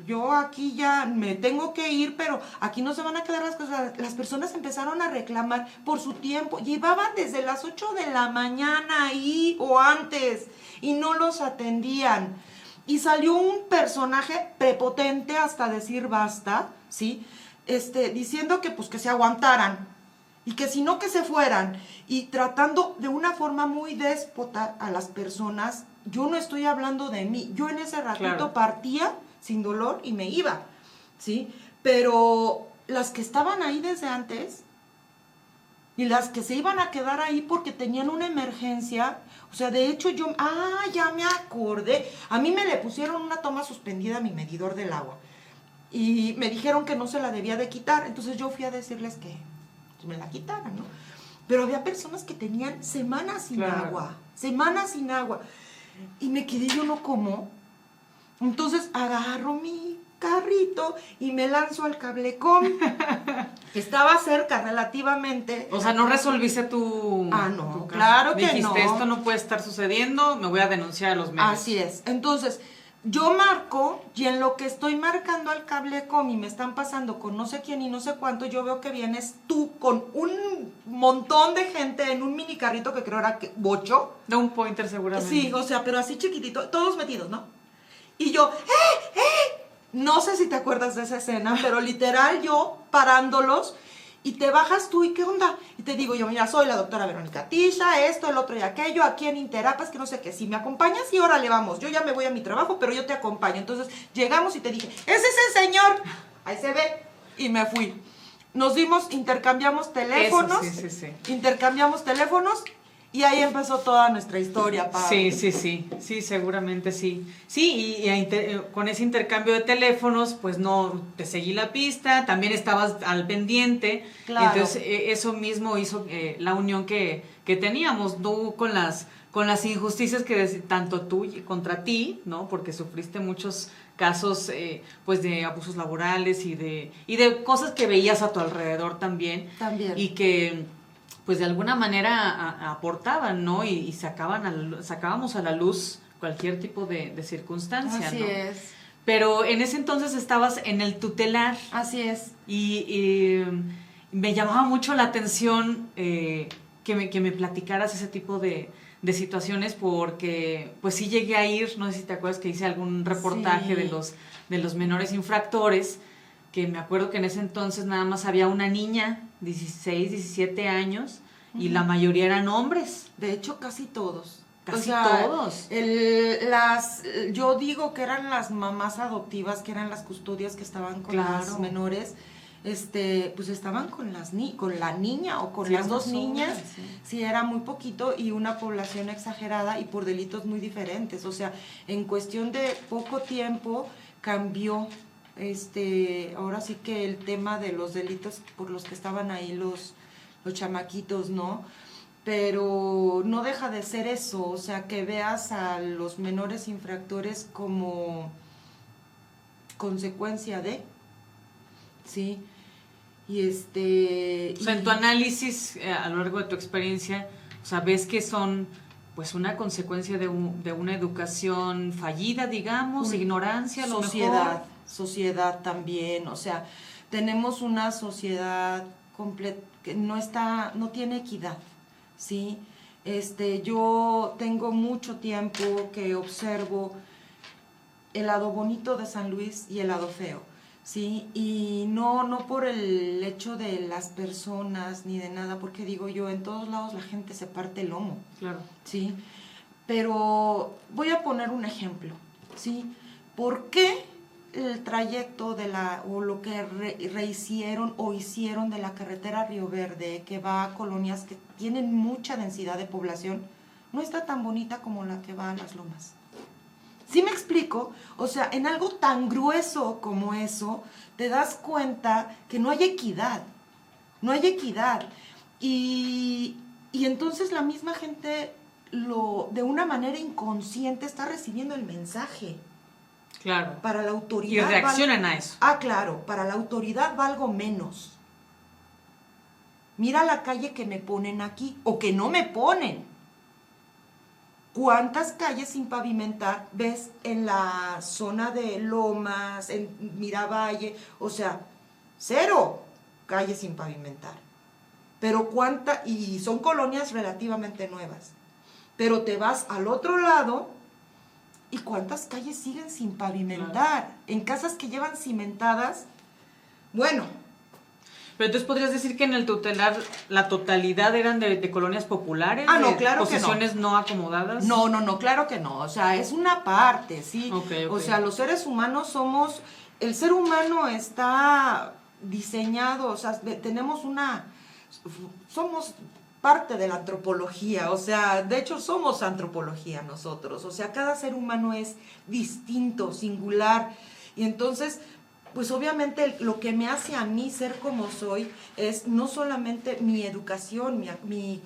yo aquí ya me tengo que ir, pero aquí no se van a quedar las cosas. Las personas empezaron a reclamar por su tiempo, llevaban desde las 8 de la mañana ahí o antes, y no los atendían. Y salió un personaje prepotente hasta decir basta, ¿sí? Diciendo que pues que se aguantaran, y que si no que se fueran, y tratando de una forma muy déspota a las personas. Yo no estoy hablando de mí, yo en ese ratito partía sin dolor y me iba, ¿sí? Pero las que estaban ahí desde antes y las que se iban a quedar ahí porque tenían una emergencia, o sea, de hecho yo, ya me acordé, a mí me le pusieron una toma suspendida a mi medidor del agua y me dijeron que no se la debía de quitar, entonces yo fui a decirles que me la quitaran, ¿no? Pero había personas que tenían semanas sin agua, y me quedé yo, no como. Entonces agarro mi carrito y me lanzo al Cablecom. Estaba cerca relativamente.
O sea, ¿no resolviste tu
no,
tu
claro que
dijiste,
no.
Esto no puede estar sucediendo, me voy a denunciar a los medios.
Así es. Entonces, yo marco, y en lo que estoy marcando al Cablecom y me están pasando con no sé quién y no sé cuánto, yo veo que vienes tú con un montón de gente en un mini carrito que creo era 8.
De un pointer seguramente.
Sí, o sea, pero así chiquitito, todos metidos, ¿no? Y yo, no sé si te acuerdas de esa escena, pero literal yo parándolos, y te bajas tú, ¿y qué onda? Y te digo yo, mira, soy la doctora Verónica Tisha, esto, el otro y aquello, aquí en Interapas, que no sé qué, si me acompañas, y órale, vamos, yo ya me voy a mi trabajo, pero yo te acompaño. Entonces llegamos y te dije, ¡ese es el señor! Ahí se ve, y me fui. Nos dimos, intercambiamos teléfonos,
Eso, sí.
intercambiamos teléfonos, Y ahí empezó toda nuestra historia, Pablo.
Sí, seguramente sí. Sí, con ese intercambio de teléfonos, pues no, te seguí la pista, también estabas al pendiente,
Claro.
Entonces eso mismo hizo la unión que teníamos, tú con las injusticias tanto tú contra ti, ¿no? Porque sufriste muchos casos pues de abusos laborales y de cosas que veías a tu alrededor también. Y que pues de alguna manera aportaban, ¿no? Y sacábamos a la luz cualquier tipo de circunstancia,
Así
¿no?
es.
Pero en ese entonces estabas en el tutelar.
Así es.
Y me llamaba mucho la atención que me platicaras ese tipo de situaciones, porque pues sí llegué a ir, no sé si te acuerdas que hice algún reportaje de los menores infractores, que me acuerdo que en ese entonces nada más había una niña, 16, 17 años, y la mayoría eran hombres.
De hecho, casi todos.
Casi todos.
Yo digo que eran las mamás adoptivas, que eran las custodias que estaban con los menores, pues estaban con la niña o con las dos niñas, sí, era muy poquito, y una población exagerada y por delitos muy diferentes. O sea, en cuestión de poco tiempo cambió. Ahora sí que el tema de los delitos por los que estaban ahí los chamaquitos, ¿no? Pero no deja de ser eso, o sea, que veas a los menores infractores como consecuencia de, ¿sí? Y
O sea, en tu análisis, a lo largo de tu experiencia, o sea, ves que son pues una consecuencia de una educación fallida, digamos, ignorancia, a lo mejor.
Sociedad también, o sea, tenemos una sociedad que no tiene equidad, ¿sí? Yo tengo mucho tiempo que observo el lado bonito de San Luis y el lado feo, ¿sí? Y no por el hecho de las personas ni de nada, porque digo yo, en todos lados la gente se parte el lomo,
claro,
¿sí? Pero voy a poner un ejemplo, ¿sí? ¿Por qué el trayecto o lo que rehicieron o hicieron de la carretera Río Verde, que va a colonias que tienen mucha densidad de población, no está tan bonita como la que va a Las Lomas? ¿Sí me explico? O sea, en algo tan grueso como eso, te das cuenta que no hay equidad. No hay equidad. Y entonces la misma gente de una manera inconsciente está recibiendo el mensaje.
Claro.
Para la autoridad.
Y reaccionan a eso.
Claro, para la autoridad valgo menos. Mira la calle que me ponen aquí o que no me ponen. ¿Cuántas calles sin pavimentar ves en la zona de Lomas, en Miravalle? O sea, 0 calles sin pavimentar. Pero y son colonias relativamente nuevas. Pero te vas al otro lado y cuántas calles siguen sin pavimentar. Claro. En casas que llevan cimentadas, bueno.
Pero entonces podrías decir que en el tutelar la totalidad eran de colonias populares,
no, claro que no.
Posiciones no acomodadas.
No, claro que no. O sea, es una parte, ¿sí?
Okay.
O sea, los seres humanos el ser humano está diseñado, o sea, somos parte de la antropología, o sea, de hecho somos antropología nosotros, o sea, cada ser humano es distinto, singular, y entonces pues obviamente lo que me hace a mí ser como soy es no solamente mi educación, mi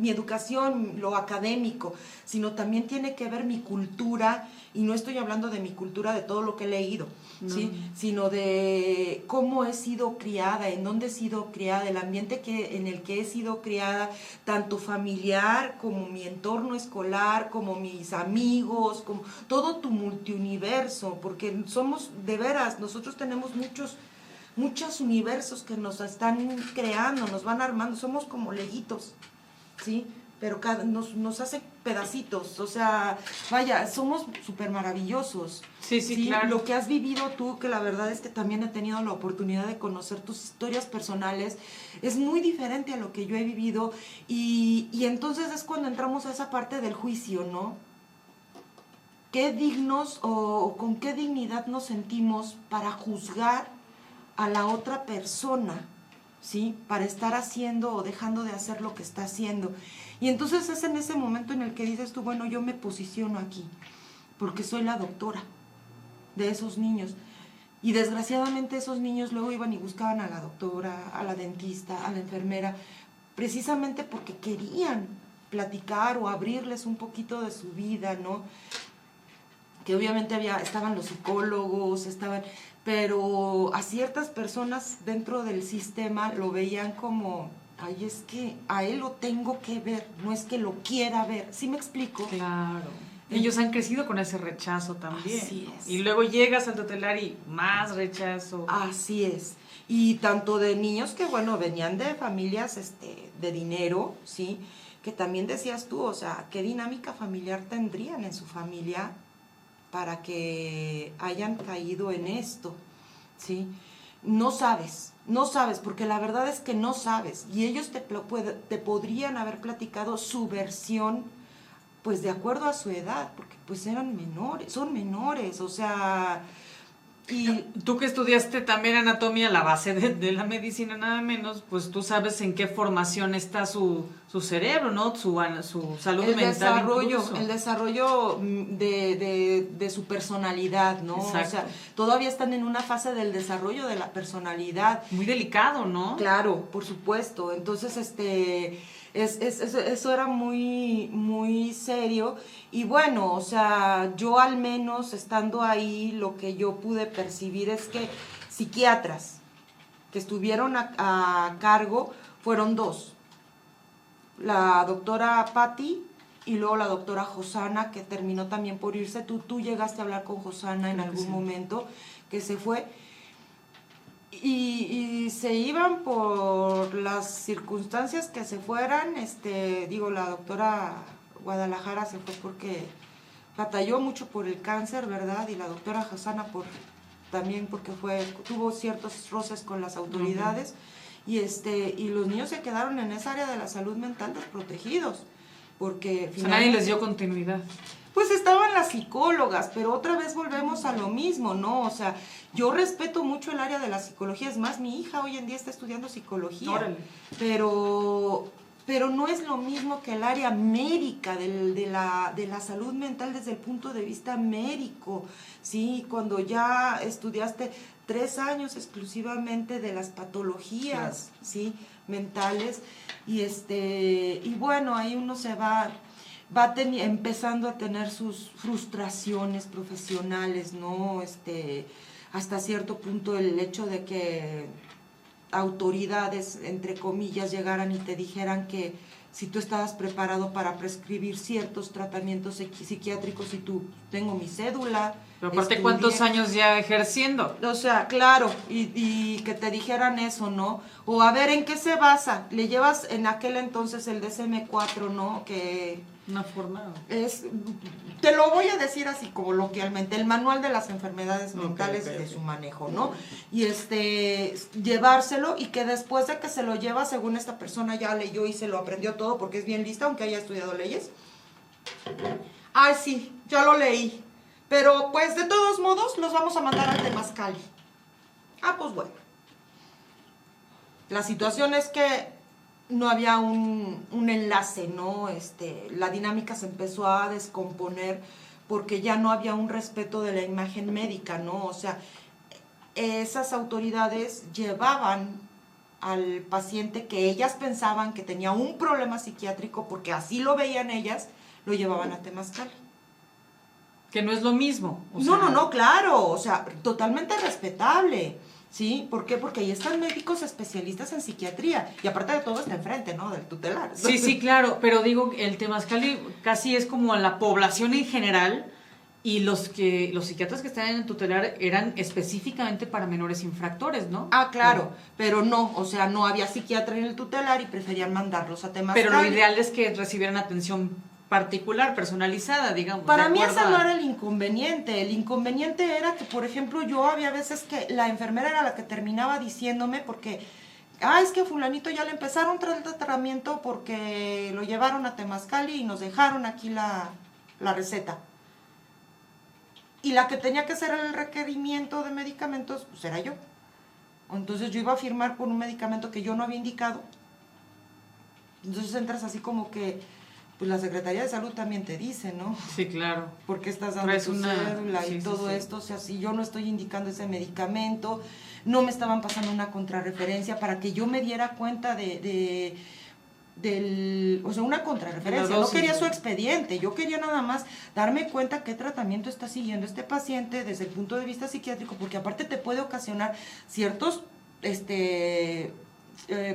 educación, lo académico, sino también tiene que ver mi cultura, y no estoy hablando de mi cultura de todo lo que he leído, no. ¿Sí? Sino de cómo he sido criada, en dónde he sido criada, el ambiente en el que he sido criada, tanto familiar como mi entorno escolar, como mis amigos, como todo tu multiuniverso, porque somos, de veras, nosotros tenemos muchos universos que nos están creando, nos van armando, somos como leguitos, ¿sí? Pero nos hace pedacitos, o sea, vaya, somos súper maravillosos.
Sí, claro.
Lo que has vivido tú, que la verdad es que también he tenido la oportunidad de conocer tus historias personales, es muy diferente a lo que yo he vivido, y entonces es cuando entramos a esa parte del juicio, ¿no? ¿Qué dignos o con qué dignidad nos sentimos para juzgar a la otra persona? ¿sí? Para estar haciendo o dejando de hacer lo que está haciendo. Y entonces es en ese momento en el que dices tú, bueno, yo me posiciono aquí, porque soy la doctora de esos niños. Y desgraciadamente esos niños luego iban y buscaban a la doctora, a la dentista, a la enfermera, precisamente porque querían platicar o abrirles un poquito de su vida, ¿no? Que obviamente estaban los psicólogos, pero a ciertas personas dentro del sistema lo veían como, ay, es que a él lo tengo que ver, no es que lo quiera ver. ¿Sí me explico?
Claro. Ellos han crecido con ese rechazo también.
Así es.
Y luego llegas al tutelar y más rechazo.
Así es. Y tanto de niños que, bueno, venían de familias de dinero, ¿sí? Que también decías tú, o sea, ¿qué dinámica familiar tendrían en su familia para que hayan caído en esto? ¿Sí? No sabes, porque la verdad es que no sabes. Y ellos te podrían haber platicado su versión, pues de acuerdo a su edad, porque pues son menores, o sea...
Y tú que estudiaste también anatomía, la base de la medicina nada menos, pues tú sabes en qué formación está su cerebro, ¿no? Su salud mental incluso.
El desarrollo de su personalidad, ¿no?
Exacto.
O sea, todavía están en una fase del desarrollo de la personalidad.
Muy delicado, ¿no?
Claro, por supuesto. Entonces, eso era muy, muy serio. Y bueno, o sea, yo al menos estando ahí, lo que yo pude percibir es que psiquiatras que estuvieron a cargo fueron dos. La doctora Patti y luego la doctora Josana, que terminó también por irse. Tú llegaste a hablar con Josana en algún momento, que se fue. Y se iban por las circunstancias que se fueran. La doctora Guadalajara se fue porque batalló mucho por el cáncer, ¿verdad? Y la doctora Josana también porque tuvo ciertos roces con las autoridades. Y los niños se quedaron en esa área de la salud mental desprotegidos, porque
o sea, nadie les dio continuidad.
Pues estaban las psicólogas, pero otra vez volvemos a lo mismo, ¿no? O sea, yo respeto mucho el área de la psicología, es más, mi hija hoy en día está estudiando psicología.
Órale.
Pero no es lo mismo que el área médica de la salud mental desde el punto de vista médico, ¿sí? Cuando ya estudiaste 3 años exclusivamente de las patologías, claro, ¿sí? Mentales, y bueno, ahí uno se va empezando a tener sus frustraciones profesionales, ¿no? Hasta cierto punto el hecho de que autoridades, entre comillas, llegaran y te dijeran que si tú estabas preparado para prescribir ciertos tratamientos psiquiátricos y tú, tengo mi cédula.
Pero aparte, ¿cuántos años ya ejerciendo?
O sea, claro, y que te dijeran eso, ¿no? O a ver, ¿en qué se basa? Le llevas en aquel entonces el DSM-4, ¿no? Que...
Una forma.
Te lo voy a decir así coloquialmente, el manual de las enfermedades mentales de su manejo, ¿no? Y llevárselo y que después de que se lo lleva, según esta persona ya leyó y se lo aprendió todo porque es bien lista, aunque haya estudiado leyes. Ay, sí, ya lo leí. Pero pues de todos modos los vamos a mandar al Temazcali. Ah, pues bueno. La situación es que no había un enlace, ¿no? La dinámica se empezó a descomponer porque ya no había un respeto de la imagen médica, ¿no? O sea, esas autoridades llevaban al paciente que ellas pensaban que tenía un problema psiquiátrico, porque así lo veían ellas, lo llevaban a Temazcali.
Que no es lo mismo.
No, claro, o sea, totalmente respetable. ¿Sí? ¿Por qué? Porque ahí están médicos especialistas en psiquiatría y aparte de todo está enfrente, ¿no? Del tutelar.
Sí, claro, pero digo, el Temazcali casi es como a la población en general y los psiquiatras que están en el tutelar eran específicamente para menores infractores, ¿no?
Ah, claro, pero no, o sea, no había psiquiatra en el tutelar y preferían mandarlos a Temazcali.
Pero lo ideal es que recibieran atención particular, personalizada, digamos.
Para mí ese no era el inconveniente era que, por ejemplo, yo había veces que la enfermera era la que terminaba diciéndome porque, es que a fulanito ya le empezaron tratamiento porque lo llevaron a Temazcali y nos dejaron aquí la receta. Y la que tenía que hacer el requerimiento de medicamentos, pues era yo. Entonces yo iba a firmar por un medicamento que yo no había indicado. Entonces entras así como que, pues la Secretaría de Salud también te dice, ¿no?
Sí, claro.
¿Por qué estás dando tu cédula y todo esto? O sea, si yo no estoy indicando ese medicamento, no me estaban pasando una contrarreferencia para que yo me diera cuenta o sea, una contrarreferencia. No quería su expediente, yo quería nada más darme cuenta qué tratamiento está siguiendo este paciente desde el punto de vista psiquiátrico, porque aparte te puede ocasionar ciertos,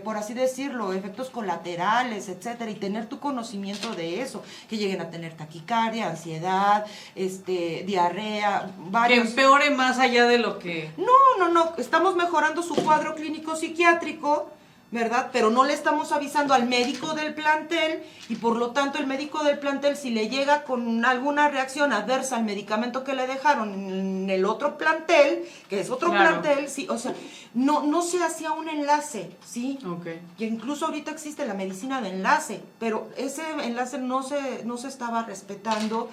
por así decirlo, efectos colaterales, etcétera, y tener tu conocimiento de eso, que lleguen a tener taquicardia, ansiedad, diarrea, varios...
Que empeore más allá de lo que...
No, estamos mejorando su cuadro clínico psiquiátrico, ¿verdad? Pero no le estamos avisando al médico del plantel, y por lo tanto el médico del plantel, si le llega con alguna reacción adversa al medicamento que le dejaron en el otro plantel, que es otro plantel, sí, o sea, no se hacía un enlace, ¿sí?
Okay.
Y incluso ahorita existe la medicina de enlace, pero ese enlace no se estaba respetando.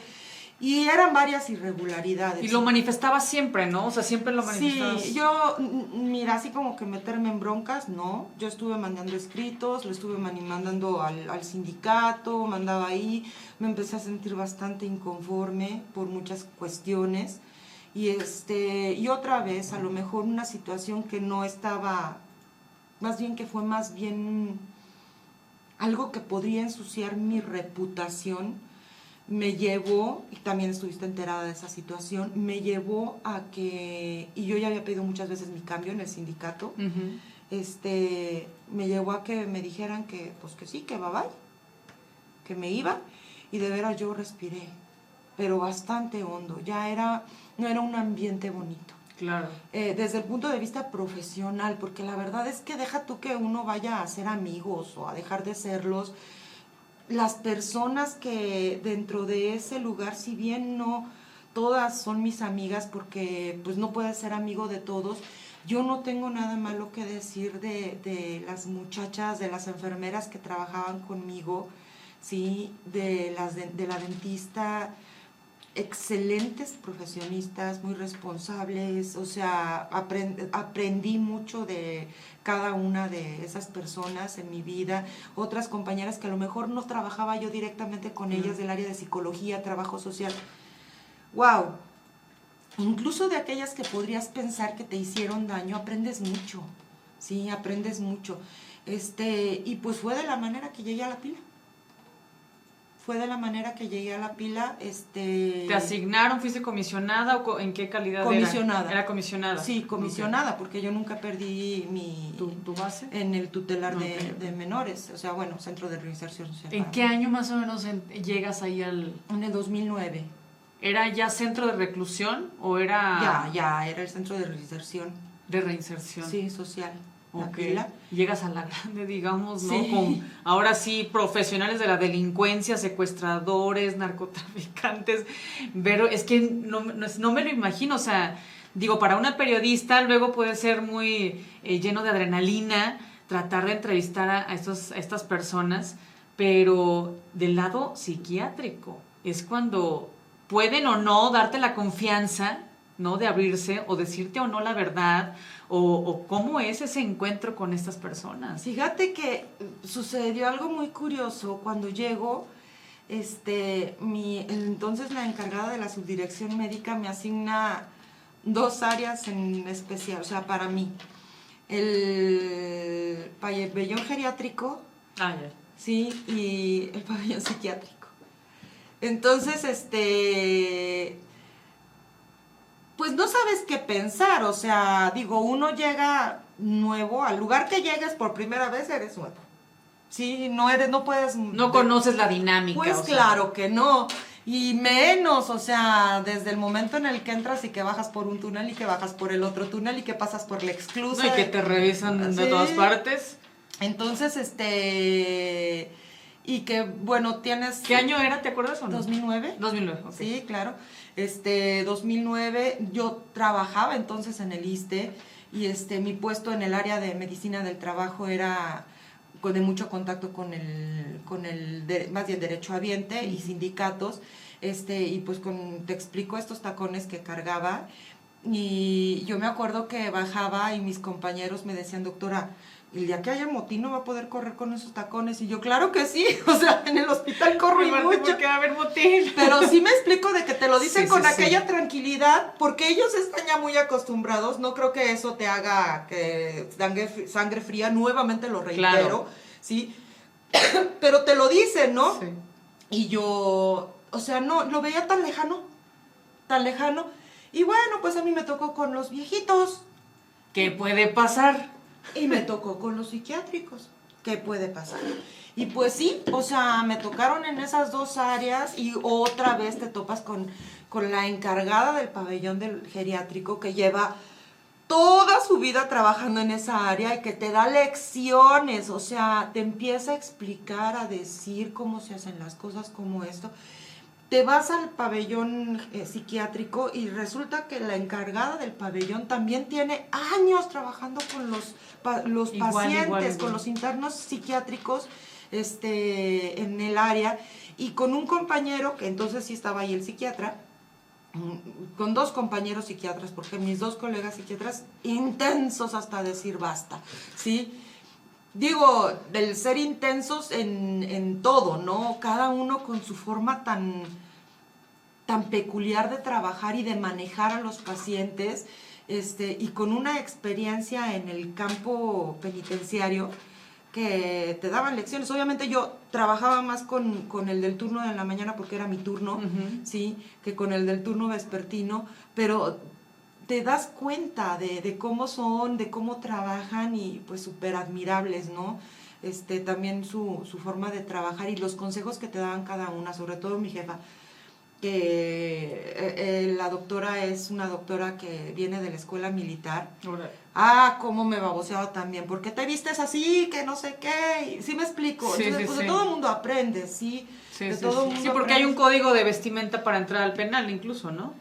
Y eran varias irregularidades.
Y lo manifestaba siempre, ¿no? O sea, siempre lo manifestabas.
Sí, yo, mira, así como que meterme en broncas, no. Yo estuve mandando escritos, lo estuve mandando al sindicato, mandaba ahí. Me empecé a sentir bastante inconforme por muchas cuestiones. Y otra vez, a lo mejor una situación que no estaba, más bien que fue más bien algo que podría ensuciar mi reputación, me llevó, y también estuviste enterada de esa situación, me llevó a que, y yo ya había pedido muchas veces mi cambio en el sindicato, me llevó a que me dijeran que, pues que sí, que bye, que me iba, y de veras yo respiré, pero bastante hondo, no era un ambiente bonito.
Claro.
Desde el punto de vista profesional, porque la verdad es que deja tú que uno vaya a ser amigos o a dejar de serlos. Las personas que dentro de ese lugar, si bien no todas son mis amigas, porque pues no puedes ser amigo de todos, yo no tengo nada malo que decir de las muchachas, de las enfermeras que trabajaban conmigo, ¿sí? de la dentista, excelentes profesionistas, muy responsables, o sea, aprendí mucho de cada una de esas personas en mi vida. Otras compañeras que a lo mejor no trabajaba yo directamente con ellas del área de psicología, trabajo social. ¡Wow! Incluso de aquellas que podrías pensar que te hicieron daño, aprendes mucho, ¿sí? Aprendes mucho. Y pues fue de la manera que llegué a la pila. ¿Te
asignaron? ¿Fuiste comisionada o en qué calidad
comisionada?
Era comisionada.
Sí, comisionada, porque yo nunca perdí
¿Tu base?
En el tutelar de menores, o sea, bueno, Centro de Reinserción Social.
¿En qué año más o menos llegas ahí
En el 2009.
¿Era ya centro de reclusión o era...?
Ya, era el Centro de Reinserción.
De reinserción.
Sí, social.
Okay. Llegas a la grande, digamos, ¿no?
Sí.
Con, ahora sí, profesionales de la delincuencia, secuestradores, narcotraficantes, pero es que no me lo imagino, o sea, digo, para una periodista luego puede ser muy lleno de adrenalina tratar de entrevistar a estas personas, pero del lado psiquiátrico es cuando pueden o no darte la confianza, ¿no? De abrirse o decirte o no la verdad, o cómo es ese encuentro con estas personas.
Fíjate que sucedió algo muy curioso cuando llego. Entonces la encargada de la subdirección médica me asigna 2 áreas en especial, o sea, para mí. El pabellón geriátrico, sí, y el pabellón psiquiátrico. Entonces, pues no sabes qué pensar, o sea, digo, uno llega nuevo, al lugar que llegues por primera vez eres nuevo. Sí, no puedes...
No conoces la dinámica.
Pues claro que no, y menos, o sea, desde el momento en el que entras y que bajas por un túnel y que bajas por el otro túnel y que pasas por la exclusa.
No, y que te revisan de todas partes.
Entonces, y que, bueno, tienes...
¿Qué año era, te acuerdas o no?
2009.
2009, ok.
Sí, claro. 2009, yo trabajaba entonces en el ISSSTE y mi puesto en el área de medicina del trabajo era de mucho contacto con más bien derechohabiente y sindicatos, y pues te explico estos tacones que cargaba, Y yo me acuerdo que bajaba y mis compañeros me decían, doctora, el día que haya motín no va a poder correr con esos tacones. Y yo, claro que sí, o sea, en el hospital corro y mucho.
Porque va a haber motín.
Pero sí me explico de que te lo dicen
Sí,
con
sí,
aquella
sí.
tranquilidad, porque ellos están ya muy acostumbrados. No creo que eso te haga que sangre fría, nuevamente lo reitero,
Claro.
¿sí? Pero te lo dicen, ¿no?
Sí.
Y yo, o sea, no, lo veía tan lejano, tan lejano. Y bueno, pues a mí me tocó con los viejitos.
¿Qué puede pasar?
Y me tocó con los psiquiátricos. ¿Qué puede pasar? Y pues sí, o sea, me tocaron en esas dos áreas y otra vez te topas con la encargada del pabellón del geriátrico que lleva toda su vida trabajando en esa área y que te da lecciones, o sea, te empieza a explicar, a decir cómo se hacen las cosas, como esto. Te vas al pabellón psiquiátrico y resulta que la encargada del pabellón también tiene años trabajando con los pacientes,
igual.
con los internos psiquiátricos en el área, y con un compañero, que entonces sí estaba ahí el psiquiatra, con dos compañeros psiquiatras, porque mis dos colegas psiquiatras, intensos hasta decir basta, ¿sí? Digo, del ser intensos en todo, ¿no? Cada uno con su forma tan peculiar de trabajar y de manejar a los pacientes, y con una experiencia en el campo penitenciario que te daban lecciones. Obviamente yo trabajaba más con el del turno de la mañana porque era mi turno,
Uh-huh.
¿sí? Que con el del turno vespertino, pero te das cuenta de cómo son, de cómo trabajan, y pues súper admirables, ¿no? También su forma de trabajar y los consejos que te daban cada una, sobre todo mi jefa, que la doctora es una doctora que viene de la escuela militar.
Órale.
Cómo me baboseaba también, ¿por qué te vistes así? Que no sé qué, y, ¿sí me explico?
Sí,
Entonces,
sí,
pues
sí.
de todo el mundo aprende, ¿sí?
Sí,
De
sí,
todo
sí.
mundo
Sí, porque hay un
aprendes.
código de vestimenta para entrar al penal incluso, ¿no?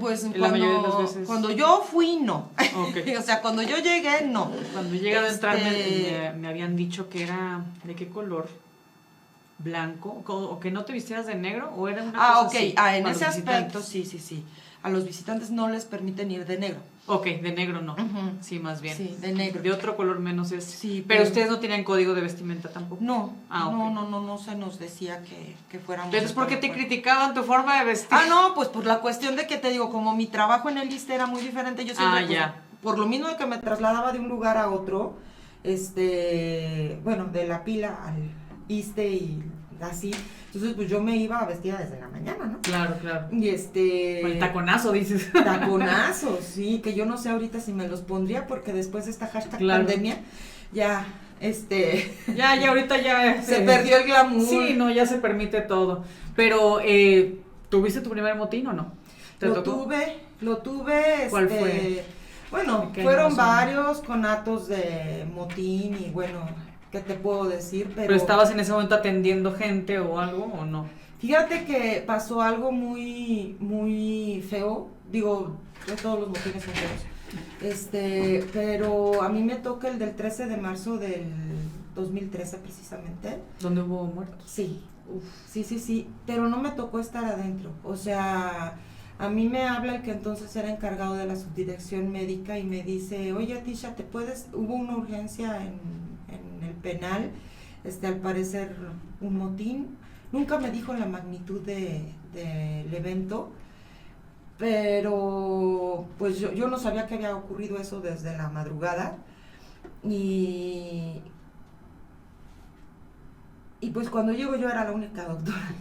Pues
La mayoría de las veces.
cuando yo fui, no.
Okay.
O sea, cuando yo llegué, no.
Cuando llegan a entrar me habían dicho que era, ¿de qué color? Blanco, o que no te vistieras de negro, o era una cosa
Ok,
así,
en
para
ese
los
aspecto,
visitantes.
sí. A los visitantes no les permiten ir de negro.
Ok, de negro no.
Ujú.
Sí, más bien.
Sí, de negro.
De otro color menos es.
Sí,
pero ustedes no tenían código de vestimenta tampoco.
No,
ok.
no se nos decía que fuéramos.
Entonces, ¿por qué te
acuerdo.
criticaban tu forma de vestir?
No, pues por la cuestión de que te digo, como mi trabajo en el ISSSTE era muy diferente, yo siempre, pues,
ya.
por lo mismo de que me trasladaba de un lugar a otro, bueno, de la pila al ISSSTE y así, entonces pues yo me iba vestida desde la mañana, ¿no?
Claro.
Y
El taconazo, dices.
taconazos, sí, que yo no sé ahorita si me los pondría, porque después de esta hashtag
Claro.
pandemia, ya,
Ya, ahorita ya.
se perdió el glamour.
Sí, no, ya se permite todo. Pero, ¿tuviste tu primer motín o no?
Lo tuve.
¿Cuál fue?
Bueno,
¿Qué
fueron
años son?
varios conatos de motín y bueno, ¿qué te puedo decir?
¿Pero estabas en ese momento atendiendo gente o algo o no?
Fíjate que pasó algo muy, muy feo. Digo, todos los motines son feos. Pero a mí me toca el del 13 de marzo del 2013 precisamente.
¿Dónde hubo muertos?
Sí, sí, pero no me tocó estar adentro. O sea, a mí me habla el que entonces era encargado de la subdirección médica y me dice, oye, Tisha, hubo una urgencia en el penal, al parecer un motín. Nunca me dijo la magnitud del evento, pero pues yo no sabía que había ocurrido eso desde la madrugada. Y pues cuando llego yo era la única doctora.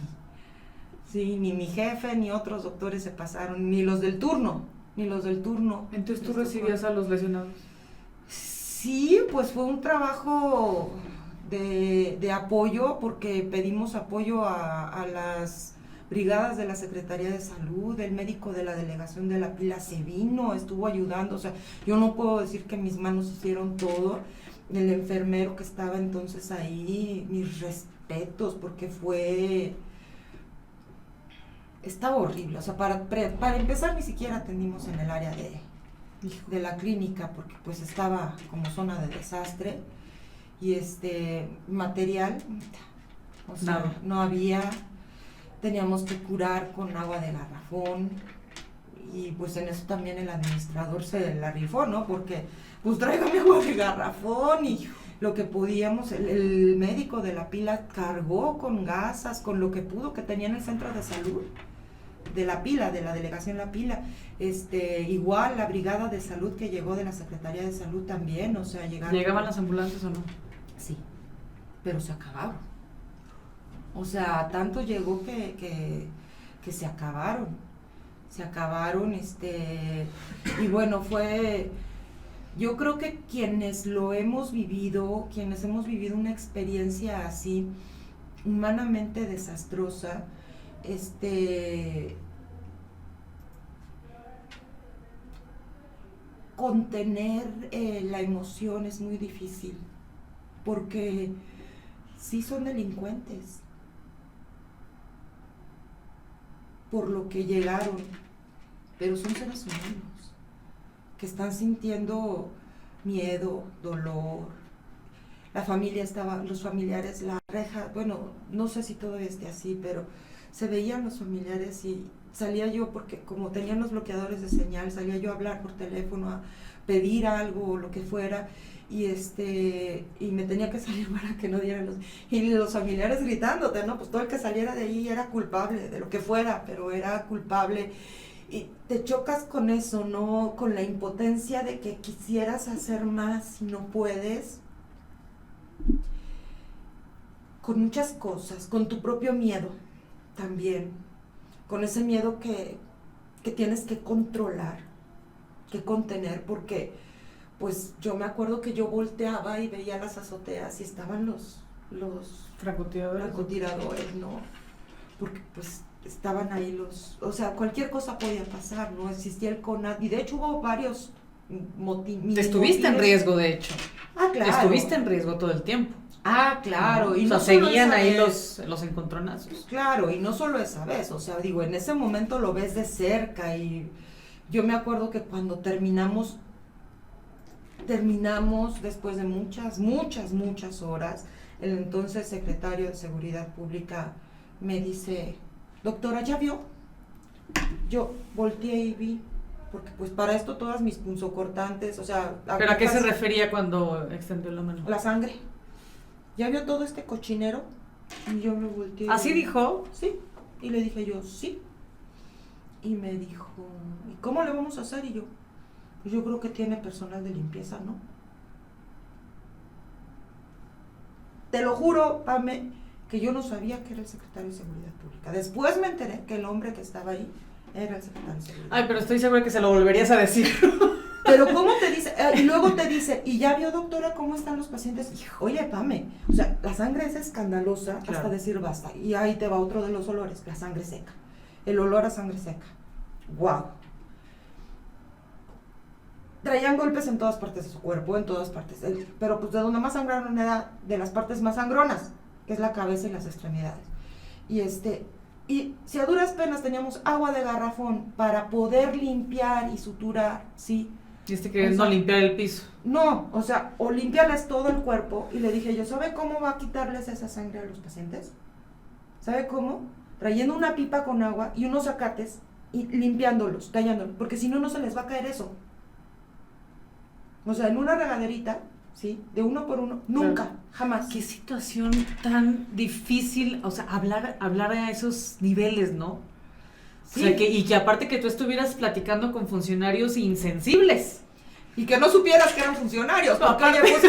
Sí, ni mi jefe ni otros doctores se pasaron, ni los del turno.
Entonces tú recibías a los lesionados.
Sí, pues fue un trabajo de apoyo, porque pedimos apoyo a las brigadas de la Secretaría de Salud. El médico de la delegación de La Pila se vino, estuvo ayudando. O sea, yo no puedo decir que mis manos hicieron todo. El enfermero que estaba entonces ahí, mis respetos, porque estaba horrible. O sea, para empezar, ni siquiera atendimos en el área de la clínica, porque pues estaba como zona de desastre. Y material, o sea,
Nada.
no había. Teníamos que curar con agua de garrafón Y pues en eso también el administrador se la rifó, ¿no? Porque pues tráigame agua de garrafón y lo que podíamos, el médico de la pila cargó con gasas, con lo que pudo que tenía en el centro de salud de la pila, de la delegación La Pila. Igual la brigada de salud que llegó de la Secretaría de Salud también, o sea,
¿Llegaban las ambulancias o no?
Sí, pero se acabaron. O sea, tanto llegó que se acabaron. Se acabaron, y bueno, yo creo que quienes hemos vivido una experiencia así, humanamente desastrosa, contener la emoción es muy difícil, porque sí son delincuentes, por lo que llegaron, pero son seres humanos que están sintiendo miedo, dolor. La familia los familiares, la reja, bueno, no sé si todavía esté así, pero se veían los familiares y salía yo, porque como tenían los bloqueadores de señal, salía yo a hablar por teléfono, a pedir algo o lo que fuera, y me tenía que salir para que no dieran y los familiares gritándote, ¿no? Pues todo el que saliera de ahí era culpable de lo que fuera, pero era culpable, y te chocas con eso, ¿no? Con la impotencia de que quisieras hacer más y no puedes, con muchas cosas, con tu propio miedo también, con ese miedo que tienes que controlar, que contener, porque pues yo me acuerdo que yo volteaba y veía las azoteas y estaban los francotiradores, ¿no? Porque pues estaban ahí o sea, cualquier cosa podía pasar, ¿no? Existía el CONAD, y de hecho hubo varios
Estuviste en riesgo, de hecho.
Ah, claro.
Estuviste en riesgo todo el tiempo.
Ah, claro.
Y no seguían ahí los encontronazos.
Claro, y no solo esa vez, o sea, digo, en ese momento lo ves de cerca, y yo me acuerdo que cuando terminamos después de muchas horas, el entonces secretario de Seguridad Pública me dice: doctora, ¿ya vio? Yo volteé y vi, porque pues para esto todas mis punzocortantes, o sea...
¿Pero a qué se refería cuando extendió la mano?
La sangre. ¿Ya vio todo este cochinero? Y yo me volteé.
¿Así dijo?
Sí. Y le dije yo, sí. Y me dijo, ¿y cómo le vamos a hacer? Y yo, pues yo creo que tiene personal de limpieza, ¿no? Te lo juro, Pame, que yo no sabía que era el secretario de Seguridad Pública. Después me enteré que el hombre que estaba ahí era el secretario de Seguridad.
Ay, pero estoy segura que se lo volverías a decir.
Pero ¿cómo te dice? Y luego te dice, ¿y ya vio, doctora, cómo están los pacientes? Oye, Pame, o sea, la sangre es escandalosa, claro, hasta decir basta. Y ahí te va otro de los olores, la sangre seca. El olor a sangre seca. ¡Wow! Traían golpes en todas partes de su cuerpo, en todas partes. Pero pues de donde más sangraron era de las partes más sangronas, que es la cabeza y las extremidades. Y si a duras penas teníamos agua de garrafón para poder limpiar y suturar, sí.
Y queriendo limpiar el piso.
No, o sea, o limpiarles todo el cuerpo. Y le dije yo, ¿sabe cómo va a quitarles esa sangre a los pacientes? ¿Sabe cómo? Trayendo una pipa con agua y unos zacates y limpiándolos, tallándolos, porque si no, no se les va a caer eso. O sea, en una regaderita, ¿sí? De uno por uno, nunca, claro, jamás.
Qué situación tan difícil, o sea, hablar a esos niveles, ¿no? Sí. O sea, que aparte que tú estuvieras platicando con funcionarios insensibles.
Y que no supieras que eran funcionarios. Porque, oye, pues,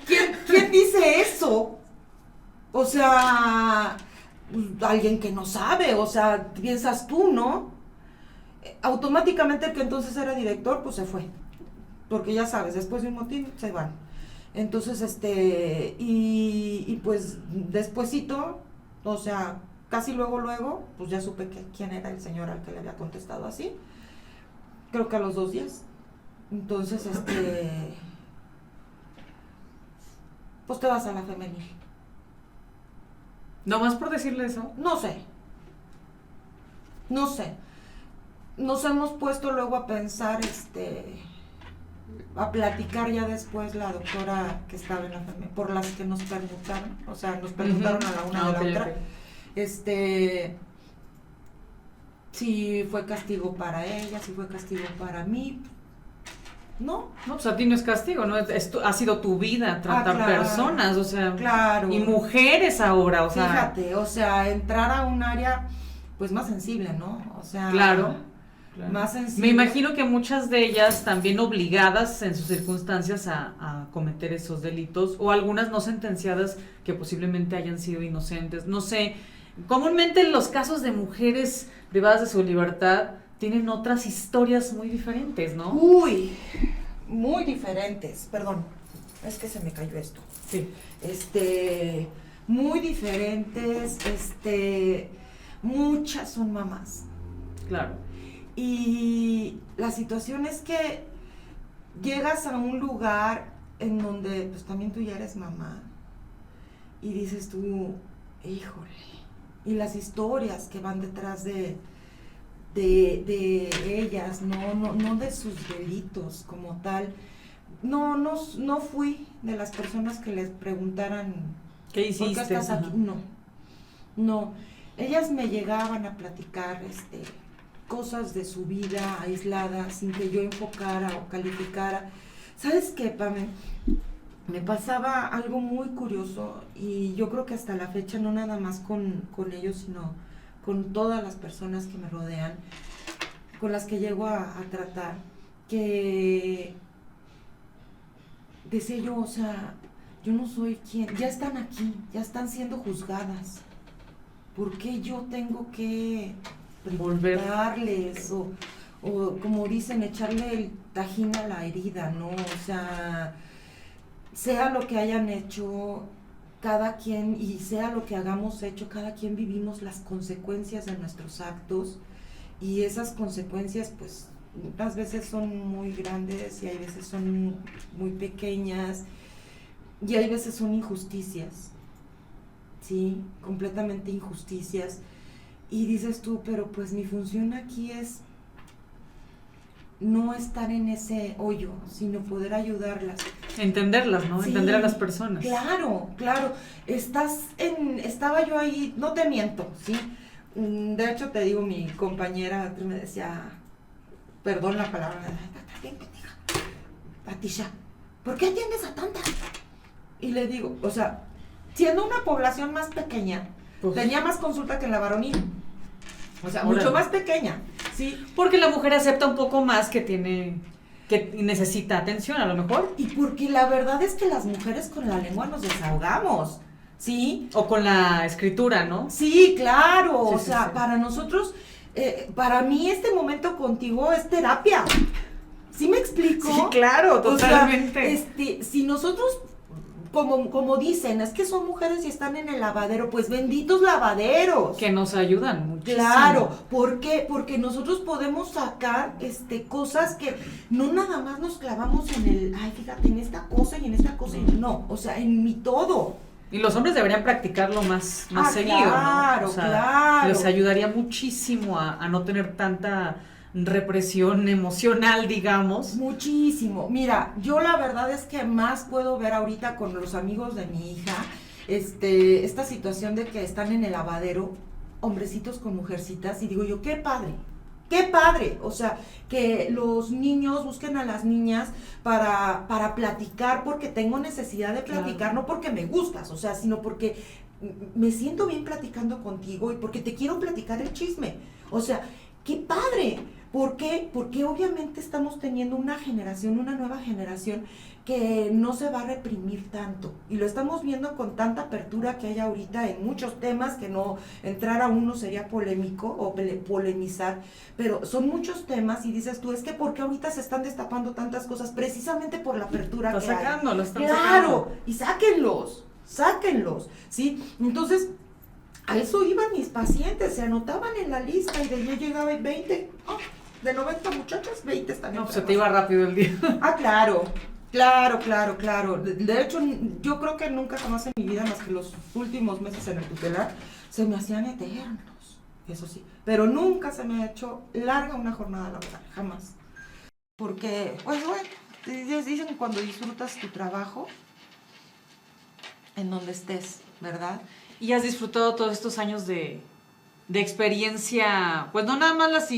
¿quién dice eso? O sea, alguien que no sabe, o sea, piensas tú, ¿no? Automáticamente el que entonces era director, pues se fue. Porque ya sabes, después de un motín se van. Entonces, y pues despuesito, o sea, casi luego, pues ya supe quién era el señor al que le había contestado así. Creo que a los 2 días. Entonces, pues te vas a la femenil.
¿No más por decirle eso?
No sé. Nos hemos puesto luego a pensar, a platicar ya después la doctora que estaba en la femenil, por las que nos permutaron, o sea, nos permutaron a la una de la otra. Si fue castigo para ella, si fue castigo para mí. No.
No, pues a ti no es castigo, ¿no? Ha sido tu vida tratar
claro,
personas, o sea,
claro.
Y mujeres ahora, o sea.
Fíjate, o sea, entrar a un área pues más sensible, ¿no? O sea,
Claro.
Más sensible.
Me imagino que muchas de ellas también obligadas en sus circunstancias a cometer esos delitos, o algunas no sentenciadas que posiblemente hayan sido inocentes. No sé, comúnmente los casos de mujeres privadas de su libertad tienen otras historias muy diferentes, ¿no?
Uy, muy diferentes. Perdón, es que se me cayó esto.
Sí.
Muy diferentes, muchas son mamás.
Claro.
Y la situación es que llegas a un lugar en donde pues también tú ya eres mamá y dices tú, híjole, y las historias que van detrás de ellas, no de sus delitos como tal. No fui de las personas que les preguntaran
¿Qué hiciste?
¿por qué estás aquí? No. Ellas me llegaban a platicar cosas de su vida aisladas sin que yo enfocara o calificara. ¿Sabes qué, Pame? Me pasaba algo muy curioso y yo creo que hasta la fecha, no nada más con ellos, sino con todas las personas que me rodean, con las que llego a tratar, que decía yo, o sea, yo no soy quien, ya están aquí, ya están siendo juzgadas. ¿Por qué yo tengo que darles o como dicen, echarle el tajín a la herida, ¿no? O sea lo que hayan hecho cada quien y sea lo que hagamos hecho, cada quien vivimos las consecuencias de nuestros actos y esas consecuencias pues unas veces son muy grandes y hay veces son muy pequeñas y hay veces son injusticias, ¿sí? Completamente injusticias. Y dices tú, pero pues mi función aquí es no estar en ese hoyo, sino poder ayudarlas.
Entenderlas, ¿no?
Sí,
entender a las personas.
Claro. Estaba yo ahí, no te miento, ¿sí? De hecho, te digo, mi compañera me decía, perdón la palabra, Patricia, ¿por qué atiendes a tantas? Y le digo, o sea, siendo una población más pequeña, pues, tenía más consulta que la varonil. O sea, mucho más pequeña, ¿sí?
Porque la mujer acepta un poco más que necesita atención, a lo mejor.
Y porque la verdad es que las mujeres con la lengua nos desahogamos, ¿sí?
O con la escritura, ¿no?
Sí, claro.
Sí,
o sea, sí. Para nosotros, para mí este momento contigo es terapia. ¿Sí me explico?
Sí, claro, totalmente.
O sea, si nosotros... Como dicen, es que son mujeres y están en el lavadero, pues benditos lavaderos.
Que nos ayudan muchísimo.
Claro, ¿por qué? Porque nosotros podemos sacar cosas que no nada más nos clavamos en el, ay, fíjate, en esta cosa y en esta cosa, y no, o sea, en mi todo.
Y los hombres deberían practicarlo más seguido,
claro,
¿no? O sea,
claro.
Les ayudaría muchísimo a no tener tanta represión emocional, digamos.
Muchísimo. Mira, yo la verdad es que más puedo ver ahorita con los amigos de mi hija, esta situación de que están en el lavadero, hombrecitos con mujercitas, y digo yo, qué padre, o sea, que los niños busquen a las niñas para platicar, porque tengo necesidad de platicar, claro. No porque me gustas, o sea, sino porque me siento bien platicando contigo y porque te quiero platicar el chisme, o sea, qué padre. ¿Por qué? Porque obviamente estamos teniendo una nueva generación que no se va a reprimir tanto. Y lo estamos viendo con tanta apertura que hay ahorita en muchos temas, que no entrar a uno sería polémico o polemizar, pero son muchos temas y dices tú, es que ¿por qué ahorita se están destapando tantas cosas? Precisamente por la apertura que hay.
Lo están
claro,
sacando.
Y sáquenlos, ¿sí? Entonces... a eso iban mis pacientes, se anotaban en la lista y de yo llegaba en 20, de 90 muchachas, 20 están
No, pues se te iba rápido el día.
Claro. De hecho, yo creo que nunca jamás en mi vida, más que los últimos meses en el tutelar, se me hacían eternos, eso sí. Pero nunca se me ha hecho larga una jornada laboral, jamás. Porque, pues bueno, dicen cuando disfrutas tu trabajo, en donde estés, ¿verdad?
¿Y has disfrutado todos estos años de de experiencia, pues no nada más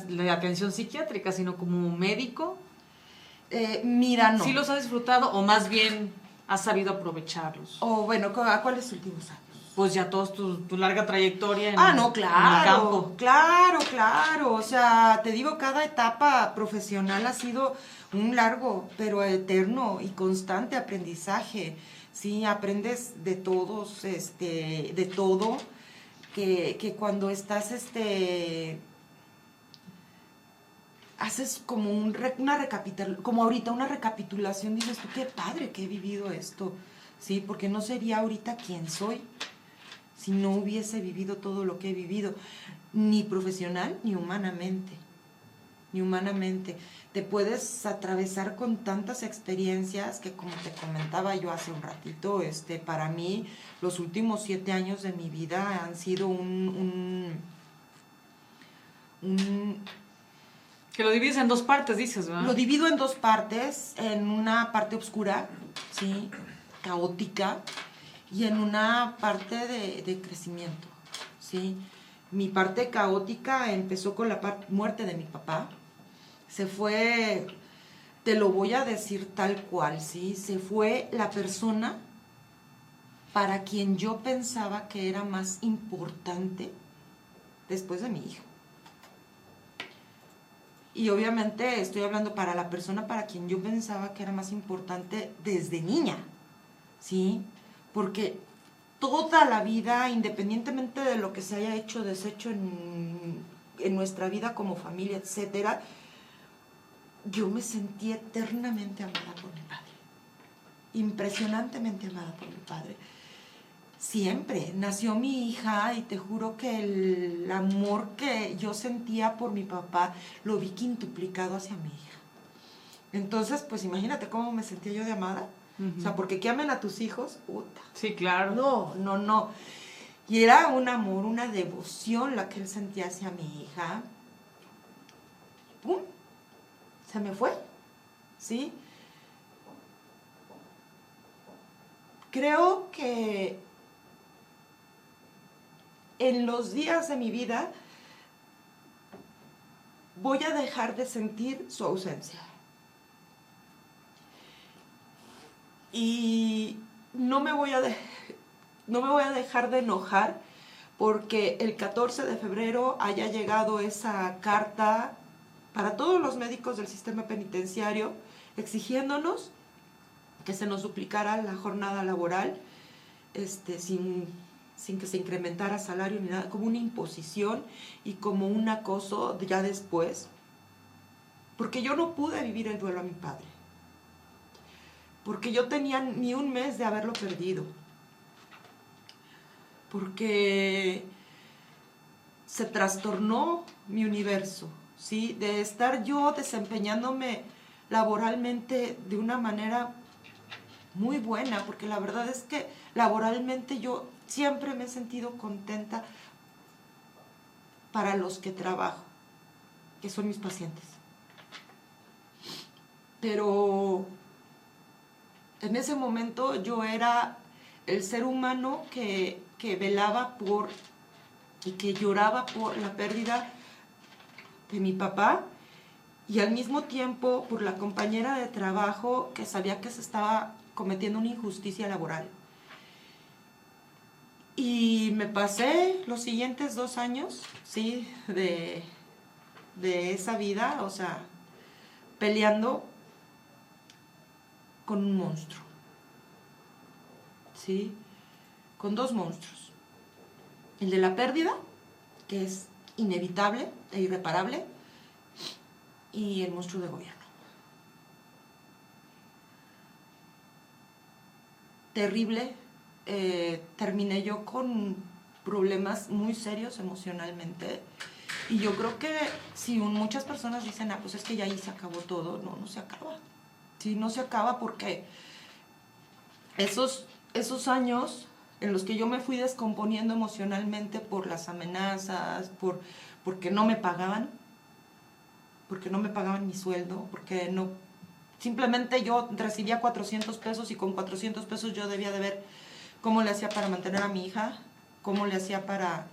la atención psiquiátrica, sino como médico?
Mira, no.
¿Sí los has disfrutado o más bien has sabido aprovecharlos?
O bueno, ¿a cuáles últimos años?
Pues ya todos tu larga trayectoria
No,
en
claro,
el campo.
claro. O sea, te digo, cada etapa profesional ha sido un largo, pero eterno y constante aprendizaje. Sí, aprendes de todos, de todo, que cuando estás, haces como como ahorita una recapitulación, dices tú, qué padre que he vivido esto, sí, porque no sería ahorita quien soy si no hubiese vivido todo lo que he vivido, ni profesional ni humanamente, ni humanamente. Te puedes atravesar con tantas experiencias que, como te comentaba yo hace un ratito, para mí los últimos 7 años de mi vida han sido
Que lo divides en dos partes, dices, ¿verdad?
Lo divido en dos partes, en una parte oscura, ¿sí? Caótica, y en una parte de crecimiento, ¿sí? Mi parte caótica empezó con la muerte de mi papá. Se fue, te lo voy a decir tal cual, ¿sí? Se fue la persona para quien yo pensaba que era más importante después de mi hijo. Y obviamente estoy hablando para la persona para quien yo pensaba que era más importante desde niña, ¿sí? Porque toda la vida, independientemente de lo que se haya hecho, deshecho en nuestra vida como familia, etcétera, yo me sentí eternamente amada por mi padre. Impresionantemente amada por mi padre. Siempre nació mi hija y te juro que el amor que yo sentía por mi papá lo vi quintuplicado hacia mi hija. Entonces, pues imagínate cómo me sentía yo de amada. O sea, porque que amen a tus hijos, puta.
Sí, claro.
No. Y era un amor, una devoción la que él sentía hacia mi hija. ¡Pum! Se me fue, ¿sí? Creo que en los días de mi vida voy a dejar de sentir su ausencia. Y no me voy a dejar de enojar porque el 14 de febrero haya llegado esa carta para todos los médicos del sistema penitenciario exigiéndonos que se nos duplicara la jornada laboral sin que se incrementara salario ni nada, como una imposición y como un acoso ya después, porque yo no pude vivir el duelo a mi padre, porque yo tenía ni un mes de haberlo perdido, porque se trastornó mi universo, ¿sí? De estar yo desempeñándome laboralmente de una manera muy buena, porque la verdad es que laboralmente yo siempre me he sentido contenta para los que trabajo, que son mis pacientes. Pero en ese momento yo era el ser humano que velaba por y que lloraba por la pérdida de mi papá y al mismo tiempo por la compañera de trabajo que sabía que se estaba cometiendo una injusticia laboral. Y me pasé los siguientes 2 años, ¿sí? De esa vida, o sea, peleando con un monstruo, ¿sí? Con 2 monstruos. El de la pérdida, que es inevitable e irreparable, y el monstruo de gobierno. Terrible. Terminé yo con problemas muy serios emocionalmente. Y yo creo que si muchas personas dicen, pues es que ya ahí se acabó todo, no se acaba. Sí, no se acaba porque esos años en los que yo me fui descomponiendo emocionalmente por las amenazas, porque no me pagaban mi sueldo, porque no, simplemente yo recibía 400 pesos y con 400 pesos yo debía de ver cómo le hacía para mantener a mi hija, cómo le hacía para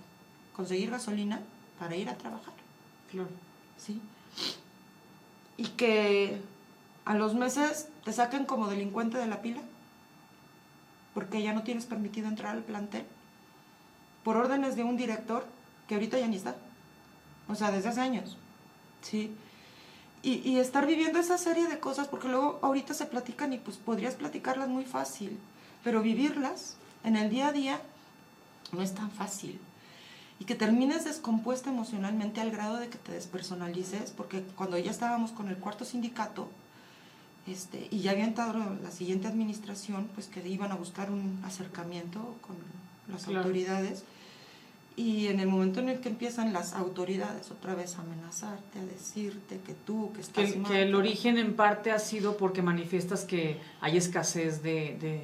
conseguir gasolina para ir a trabajar.
Claro.
¿Sí? Y que a los meses te saquen como delincuente de la pila porque ya no tienes permitido entrar al plantel por órdenes de un director que ahorita ya ni está, o sea, desde hace años, ¿sí? Y estar viviendo esa serie de cosas, porque luego ahorita se platican y pues podrías platicarlas muy fácil, pero vivirlas en el día a día no es tan fácil. Y que termines descompuesta emocionalmente al grado de que te despersonalices, porque cuando ya estábamos con el cuarto sindicato, y ya había entrado la siguiente administración, pues que iban a buscar un acercamiento con las autoridades, y en el momento en el que empiezan las autoridades otra vez a amenazarte, a decirte que tú, que estás mal,
que el origen en parte ha sido porque manifiestas que hay escasez de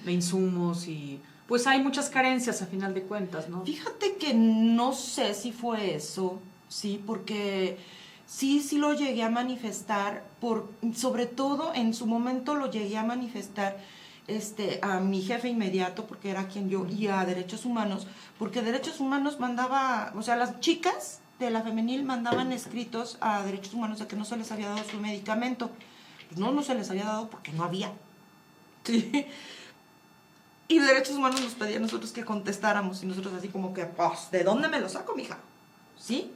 insumos y pues hay muchas carencias a final de cuentas, ¿no?
Fíjate que no sé si fue eso, sí, porque sí lo llegué a manifestar, sobre todo en su momento lo llegué a manifestar a mi jefe inmediato, porque era quien yo, y a Derechos Humanos, porque Derechos Humanos mandaba, o sea, las chicas de la femenil mandaban escritos a Derechos Humanos de que no se les había dado su medicamento. Pues no se les había dado porque no había. Sí. Y Derechos Humanos nos pedía a nosotros que contestáramos, y nosotros así como que, pues, ¿de dónde me lo saco, mija? ¿Sí?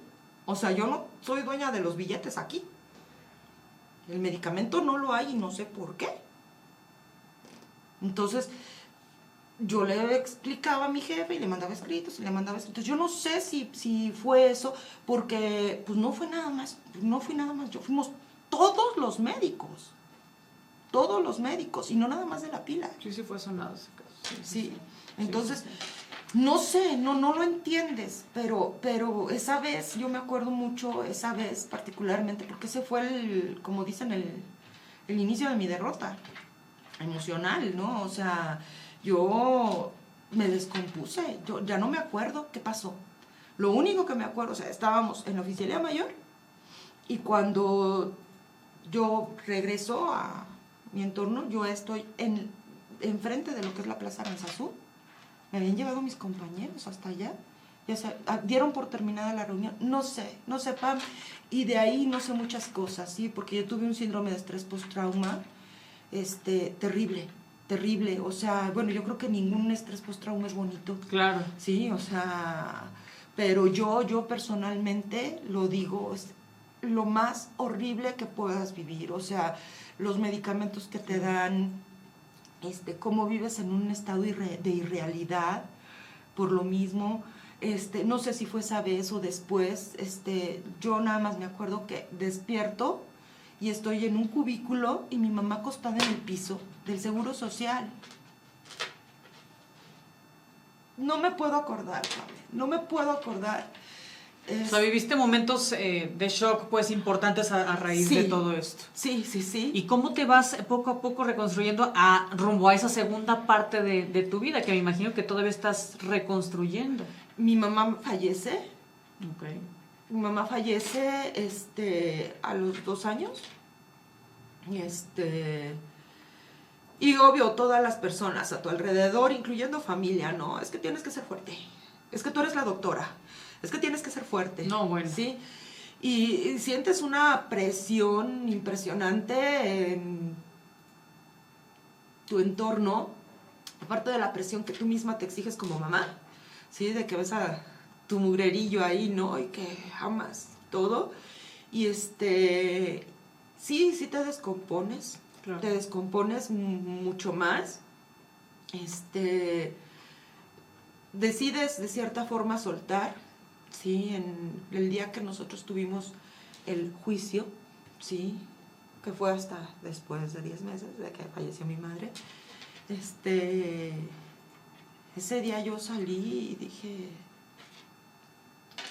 O sea, yo no soy dueña de los billetes aquí. El medicamento no lo hay y no sé por qué. Entonces, yo le explicaba a mi jefe y le mandaba escritos y le mandaba escritos. Yo no sé si fue eso, porque pues no fue nada más, yo, fuimos todos los médicos, y no nada más de la pila.
Sí fue sonado ese caso.
Sí. Entonces, no sé, no lo entiendes, pero esa vez, yo me acuerdo mucho, esa vez particularmente, porque ese fue como dicen, el inicio de mi derrota emocional, ¿no? O sea, yo me descompuse, yo ya no me acuerdo qué pasó. Lo único que me acuerdo, o sea, estábamos en la oficialía mayor y cuando yo regreso a mi entorno, yo estoy enfrente de lo que es la Plaza Aranzazú. Me habían llevado mis compañeros hasta allá, ya se dieron por terminada la reunión, no sé, Pam, y de ahí no sé muchas cosas, ¿sí? Porque yo tuve un síndrome de estrés postrauma, terrible, o sea, bueno, yo creo que ningún estrés postrauma es bonito.
Claro.
Sí, o sea, pero yo personalmente lo digo, es lo más horrible que puedas vivir, o sea, los medicamentos que te dan, cómo vives en un estado de irrealidad, por lo mismo, no sé si fue esa vez o después, yo nada más me acuerdo que despierto y estoy en un cubículo y mi mamá acostada en el piso del Seguro Social. No me puedo acordar, Pablo, no me puedo acordar.
O sea, viviste momentos de shock, pues, importantes a raíz de todo esto.
Sí.
¿Y cómo te vas poco a poco reconstruyendo rumbo a esa segunda parte de tu vida, que me imagino que todavía estás reconstruyendo?
Mi mamá fallece.
Okay.
Mi mamá fallece a los 2 años. Y obvio, todas las personas a tu alrededor, incluyendo familia, ¿no? Es que tienes que ser fuerte. Es que tú eres la doctora. Es que tienes que ser fuerte.
No, bueno.
¿Sí? Y sientes una presión impresionante en tu entorno, aparte de la presión que tú misma te exiges como mamá, ¿sí? De que ves a tu mugrerillo ahí, ¿no? Y que amas todo. Y sí te descompones. Claro. Te descompones mucho más. Decides de cierta forma soltar. Sí, en el día que nosotros tuvimos el juicio, sí, que fue hasta después de 10 meses de que falleció mi madre, ese día yo salí y dije,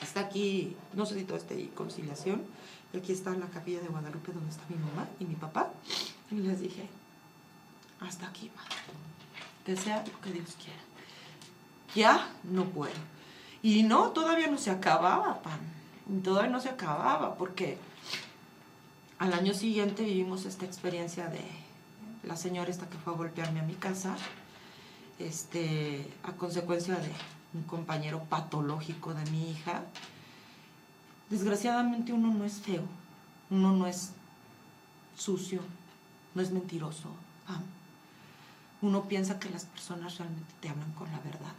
hasta aquí, no sé si todo está ahí, conciliación, y aquí está la capilla de Guadalupe donde está mi mamá y mi papá, y les dije, hasta aquí, madre, que sea lo que Dios quiera, ya no puedo. Y no, todavía no se acababa, Pam. Todavía no se acababa, porque al año siguiente vivimos esta experiencia de la señora esta que fue a golpearme a mi casa, a consecuencia un compañero patológico de mi hija. Desgraciadamente uno no es feo, uno no es sucio, no es mentiroso. Uno piensa que las personas realmente te hablan con la verdad.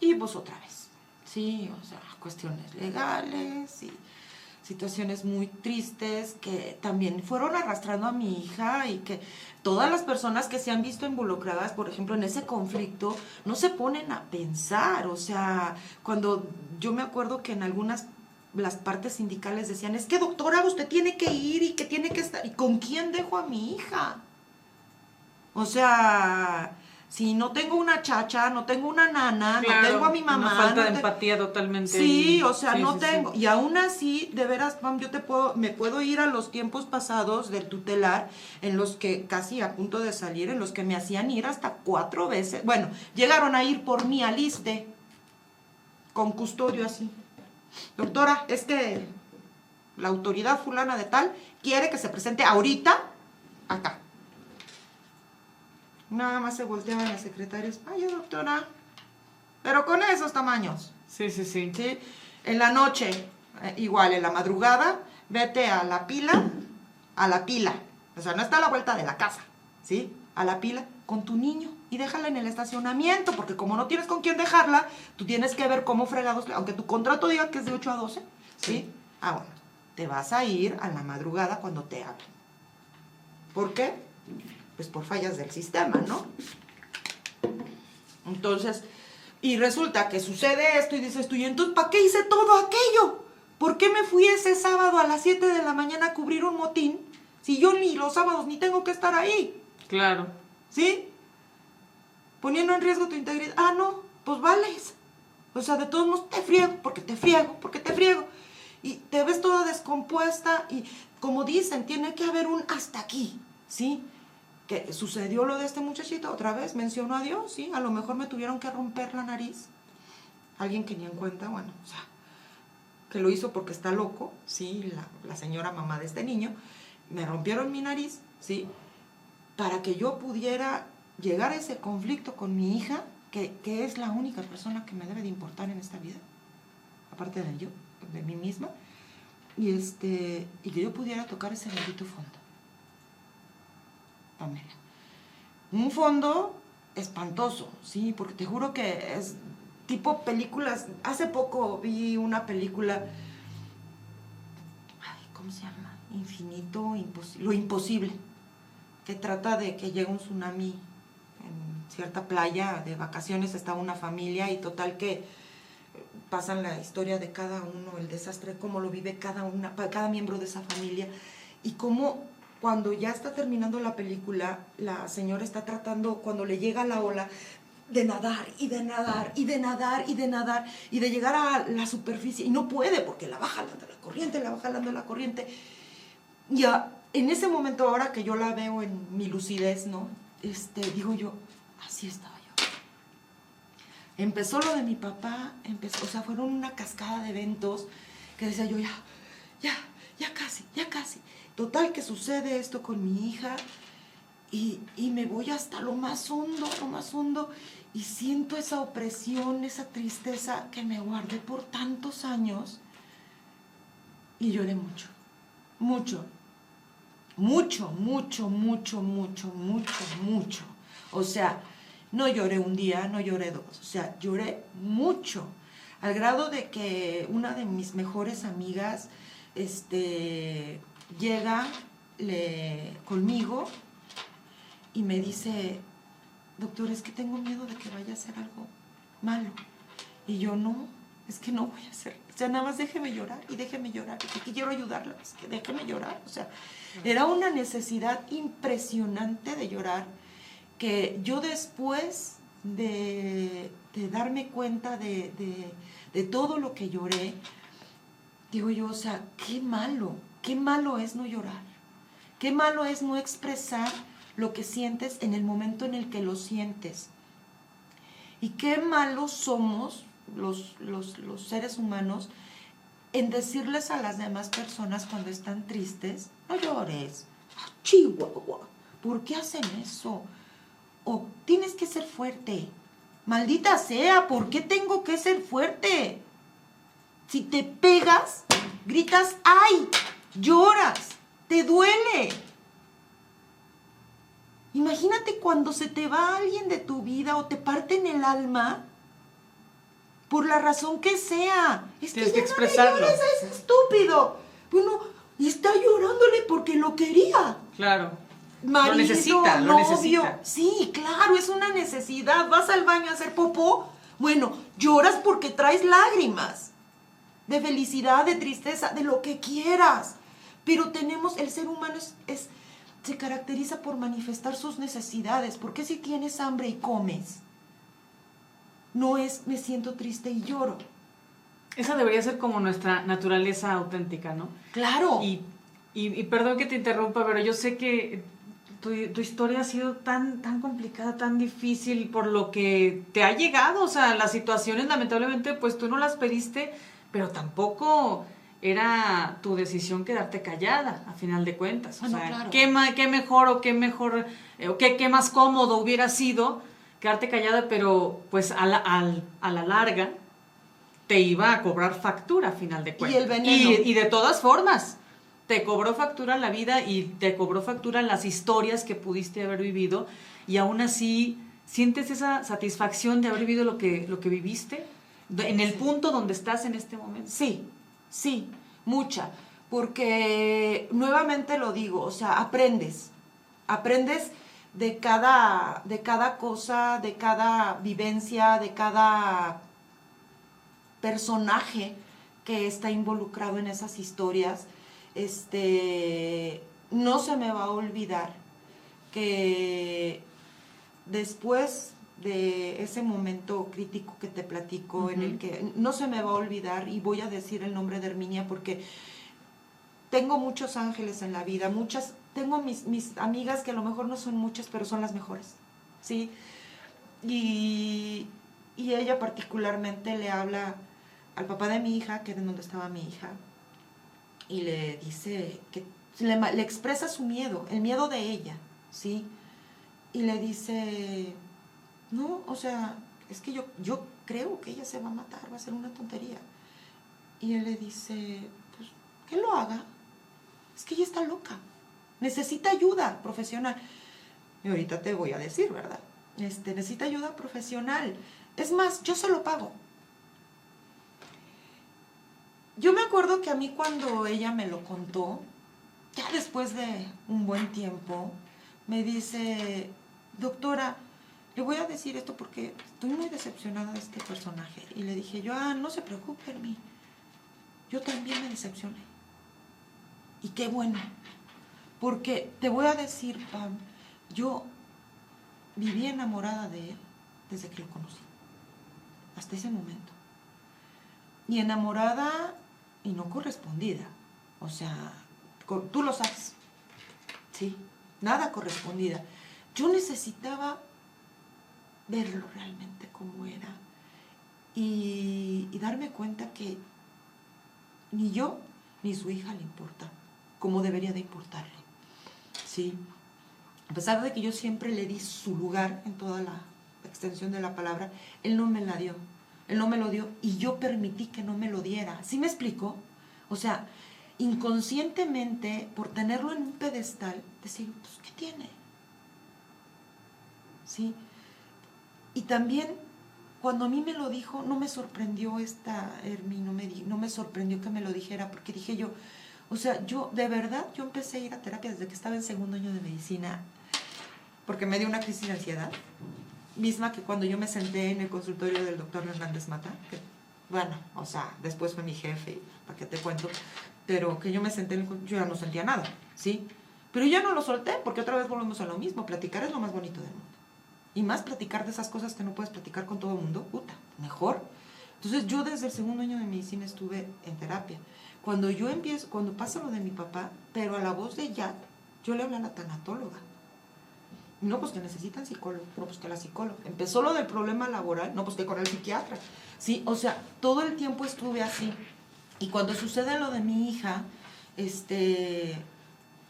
Y pues otra vez, sí, o sea, cuestiones legales y situaciones muy tristes que también fueron arrastrando a mi hija, y que todas las personas que se han visto involucradas, por ejemplo, en ese conflicto, no se ponen a pensar. O sea, cuando yo me acuerdo que en algunas las partes sindicales decían, es que doctora, usted tiene que ir y que tiene que estar, ¿y con quién dejo a mi hija? O sea, si no tengo una chacha, no tengo una nana,
claro,
no tengo a mi mamá.
Una falta de empatía totalmente.
Sí, o sea,
sí,
no
sí,
tengo.
sí.
Y aún así, de veras, Pam, me puedo ir a los tiempos pasados del tutelar, en los que casi a punto de salir, en los que me hacían ir hasta 4 veces. Bueno, llegaron a ir por mí al ISSSTE, con custodio así. Doctora, la autoridad fulana de tal quiere que se presente ahorita acá. Nada más se volteaban las secretarias. Ay, doctora, pero con esos tamaños.
Sí, sí, sí.
¿Sí? En la noche, igual, en la madrugada, vete a la pila, o sea, no está a la vuelta de la casa, ¿sí? A la pila con tu niño y déjala en el estacionamiento, porque como no tienes con quién dejarla, tú tienes que ver cómo fregados, aunque tu contrato diga que es de 8 a 12, ¿sí? Bueno, te vas a ir a la madrugada cuando te hablen. ¿Por qué? Pues por fallas del sistema, ¿no? Entonces, y resulta que sucede esto y dices tú, ¿y entonces para qué hice todo aquello? ¿Por qué me fui ese sábado a las 7 de la mañana a cubrir un motín si yo ni los sábados ni tengo que estar ahí?
Claro.
¿Sí? Poniendo en riesgo tu integridad. No, pues vales. O sea, de todos modos te friego, porque te friego. Y te ves toda descompuesta y, como dicen, tiene que haber un hasta aquí, ¿sí? Que sucedió lo de este muchachito, otra vez mencionó a Dios, ¿sí? A lo mejor me tuvieron que romper la nariz. Alguien que ni en cuenta, bueno, o sea, que lo hizo porque está loco, ¿sí? La señora mamá de este niño, me rompieron mi nariz, ¿sí? Para que yo pudiera llegar a ese conflicto con mi hija, que es la única persona que me debe de importar en esta vida, aparte de yo, de mí misma, y que yo pudiera tocar ese bendito fondo. Pamela. Un fondo espantoso, sí, porque te juro que es tipo películas. Hace poco vi una película, ¿cómo se llama? Infinito, lo imposible, que trata de que llega un tsunami en cierta playa de vacaciones, está una familia y total que pasan la historia de cada uno, el desastre, cómo lo vive cada miembro de esa familia, y cómo cuando ya está terminando la película, la señora está tratando, cuando le llega la ola, de nadar y de nadar y de nadar y de nadar y de llegar a la superficie, y no puede porque la va jalando la corriente. Y en ese momento, ahora que yo la veo en mi lucidez, ¿no? Digo yo, así estaba yo. Empezó lo de mi papá, o sea, fueron una cascada de eventos que decía yo, ya casi. Total que sucede esto con mi hija y me voy hasta lo más hondo, y siento esa opresión, esa tristeza que me guardé por tantos años, y lloré mucho. O sea, no lloré un día, no lloré 2, o sea, lloré mucho, al grado de que una de mis mejores amigas, llega conmigo y me dice, doctor, es que tengo miedo de que vaya a hacer algo malo. Y yo, no, es que no voy a hacer, o sea, nada más déjeme llorar, y que quiero ayudarla, es que déjeme llorar. O sea, era una necesidad impresionante de llorar, que yo después de darme cuenta de todo lo que lloré, digo yo, o sea, qué malo es no llorar, qué malo es no expresar lo que sientes en el momento en el que lo sientes, y qué malos somos los seres humanos en decirles a las demás personas cuando están tristes, no llores, Chihuahua, ¿por qué hacen eso? o tienes que ser fuerte. Maldita sea, ¿por qué tengo que ser fuerte? Si te pegas, gritas, ¡ay! Lloras, te duele. Imagínate cuando se te va alguien de tu vida o te parten el alma, por la razón que sea. Es
Tienes
que
que
ya
expresarlo.
no le llores a ese estúpido. Bueno, y está llorándole porque lo quería.
Claro.
Marido,
lo necesita,
novio.
lo necesita.
Sí, claro, es una necesidad. Vas al baño a hacer popó. Bueno, lloras porque traes lágrimas. De felicidad, de tristeza, de lo que quieras. Pero el ser humano se caracteriza por manifestar sus necesidades. ¿Por qué si tienes hambre y comes? No es me siento triste y lloro.
Esa debería ser como nuestra naturaleza auténtica, ¿no?
Claro.
Y perdón que te interrumpa, pero yo sé que tu historia ha sido tan complicada, tan difícil por lo que te ha llegado. O sea, las situaciones, lamentablemente, pues tú no las pediste, pero tampoco era tu decisión quedarte callada, a final de cuentas. O sea,
claro.
qué mejor o qué más cómodo hubiera sido quedarte callada, pero pues a la larga te iba a cobrar factura, a final de cuentas.
Y el veneno.
Y de todas formas, te cobró factura la vida y te cobró factura las historias que pudiste haber vivido, y aún así, ¿sientes esa satisfacción de haber vivido lo que viviste? En el punto donde estás en este momento.
Sí, mucha. Porque, nuevamente lo digo, o sea, aprendes de cada cosa, de cada vivencia, de cada personaje que está involucrado en esas historias. No se me va a olvidar que después de ese momento crítico que te platico, en el que no se me va a olvidar, y voy a decir el nombre de Herminia porque tengo muchos ángeles en la vida, tengo mis amigas que a lo mejor no son muchas, pero son las mejores, ¿sí? Y ella particularmente le habla al papá de mi hija, que es donde estaba mi hija, y le dice que le expresa su miedo, el miedo de ella, ¿sí? Y le dice, no, o sea, es que yo creo que ella se va a matar, va a ser una tontería. Y él le dice, pues, que lo haga, es que ella está loca, necesita ayuda profesional. Y ahorita te voy a decir, ¿verdad? Necesita ayuda profesional. Es más, yo se lo pago. Yo me acuerdo que a mí cuando ella me lo contó, ya después de un buen tiempo, me dice, doctora, le voy a decir esto porque estoy muy decepcionada de este personaje. Y le dije yo, no se preocupe, Hermí, yo también me decepcioné. Y qué bueno, porque te voy a decir, Pam, yo viví enamorada de él desde que lo conocí, hasta ese momento. Y enamorada y no correspondida, o sea, tú lo sabes, ¿sí? Nada correspondida. Yo necesitaba verlo realmente como era y darme cuenta que ni yo ni su hija le importa como debería de importarle, ¿sí? A pesar de que yo siempre le di su lugar en toda la extensión de la palabra, él no me la dio. Él no me lo dio y yo permití que no me lo diera. ¿Sí me explico? O sea, inconscientemente, por tenerlo en un pedestal, decir, pues, ¿qué tiene? ¿Sí? Y también, cuando a mí me lo dijo, no me sorprendió Hermí, no me sorprendió que me lo dijera, porque dije yo, o sea, yo, de verdad, yo empecé a ir a terapia desde que estaba en segundo año de medicina, porque me dio una crisis de ansiedad, misma que cuando yo me senté en el consultorio del doctor Hernández Mata, que, bueno, o sea, después fue mi jefe, para qué te cuento, pero que yo me senté, yo ya no sentía nada, ¿sí? Pero ya no lo solté, porque otra vez volvemos a lo mismo, platicar es lo más bonito del mundo. Y más platicar de esas cosas que no puedes platicar con todo el mundo, puta, mejor. Entonces yo desde el segundo año de medicina estuve en terapia. Cuando pasa lo de mi papá, pero a la voz de Jack, yo le hablé a la tanatóloga. No, pues que necesitan psicólogo, no, pues que la psicóloga. Empezó lo del problema laboral, no, pues que con el psiquiatra. Sí, o sea, todo el tiempo estuve así. Y cuando sucede lo de mi hija,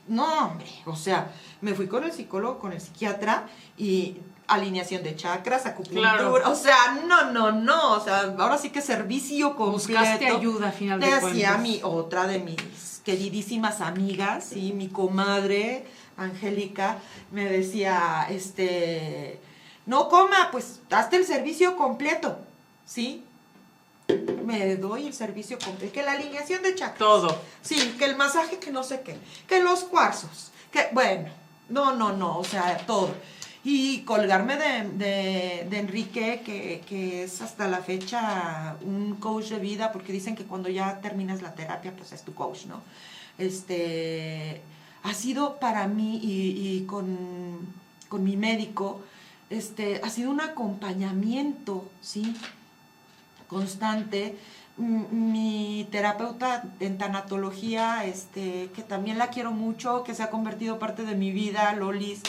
No, hombre, o sea, me fui con el psicólogo, con el psiquiatra y alineación de chakras, acupuntura,
Claro.
o sea, no, o sea, ahora sí que servicio completo.
Buscaste ayuda, a final de
Decía
cuentas.
otra de mis queridísimas amigas, ¿sí? Mi comadre, Angélica, me decía, no coma, pues hazte el servicio completo, ¿sí? Me doy el servicio completo, que la alineación de chakras.
Todo.
Sí, que el masaje, que no sé qué, que los cuarzos, que bueno, no, o sea, todo. Y colgarme de Enrique, que es hasta la fecha un coach de vida, porque dicen que cuando ya terminas la terapia, pues es tu coach, ¿no? Ha sido para mí y con mi médico, ha sido un acompañamiento, ¿sí? Constante. Mi terapeuta en tanatología, que también la quiero mucho, que se ha convertido parte de mi vida, Lolis,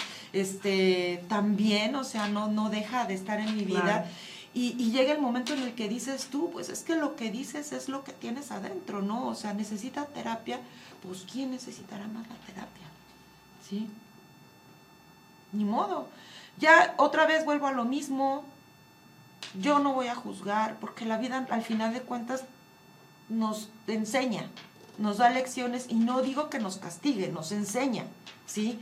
también, o sea, no deja de estar en mi vida.
Claro.
Y llega el momento en el que dices tú, pues es que lo que dices es lo que tienes adentro, ¿no? O sea, necesita terapia, pues ¿quién necesitará más la terapia? ¿Sí? Ni modo. Ya otra vez vuelvo a lo mismo. Yo no voy a juzgar, porque la vida al final de cuentas nos enseña, nos da lecciones, y no digo que nos castigue, nos enseña, ¿sí?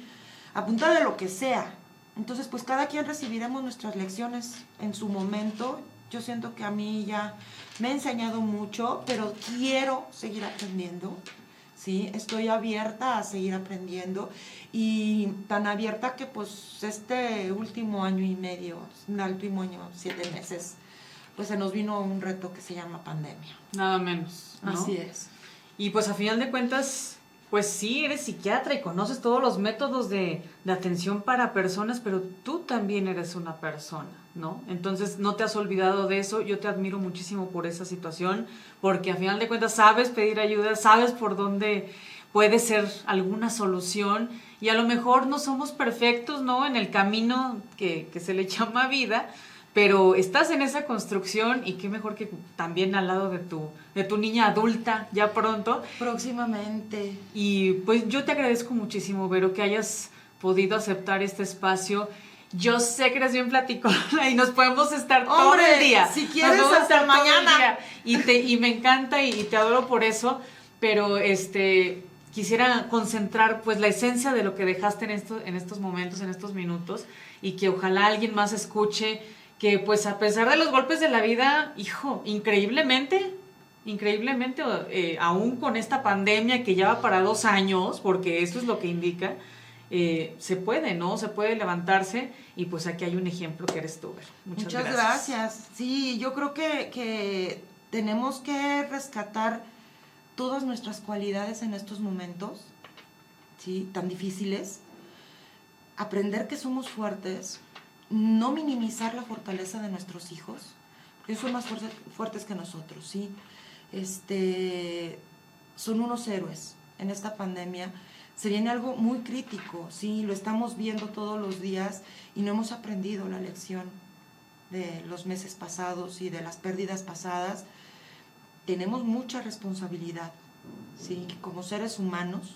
A punta de lo que sea. Entonces, pues cada quien recibiremos nuestras lecciones en su momento. Yo siento que a mí ya me ha enseñado mucho, pero quiero seguir aprendiendo, ¿sí? Estoy abierta a seguir aprendiendo, y tan abierta que pues este último año y medio, el último año, 7 meses, pues se nos vino un reto que se llama pandemia.
Nada menos, ¿no?
Así es.
Y pues a final de cuentas, pues sí, eres psiquiatra y conoces todos los métodos de atención para personas, pero tú también eres una persona, ¿no? Entonces no te has olvidado de eso. Yo te admiro muchísimo por esa situación, porque a final de cuentas sabes pedir ayuda, sabes por dónde puede ser alguna solución, y a lo mejor no somos perfectos, ¿no? En el camino que se le llama vida, pero estás en esa construcción, y qué mejor que también al lado de tu niña adulta ya pronto.
Próximamente.
Y pues yo te agradezco muchísimo, Vero, que hayas podido aceptar este espacio. Yo sé que eres bien platicona y nos podemos estar todo el día.
Si quieres,
Nos podemos
hasta
estar todo el
mañana.
día. Y me encanta y te adoro por eso, pero quisiera concentrar pues la esencia de lo que dejaste en estos momentos, en estos minutos, y que ojalá alguien más escuche que pues a pesar de los golpes de la vida, hijo, increíblemente, aún con esta pandemia que ya va para 2 años, porque eso es lo que indica, se puede, ¿no? Se puede levantarse, y pues aquí hay un ejemplo que eres tú, Vero.
Muchas gracias. Sí, yo creo que tenemos que rescatar todas nuestras cualidades en estos momentos, ¿sí? Tan difíciles. Aprender que somos fuertes, no minimizar la fortaleza de nuestros hijos, porque ellos son más fuertes que nosotros, ¿sí? Son unos héroes en esta pandemia. Se viene algo muy crítico, ¿sí? Lo estamos viendo todos los días, y no hemos aprendido la lección de los meses pasados y de las pérdidas pasadas. Tenemos mucha responsabilidad, ¿sí? Como seres humanos,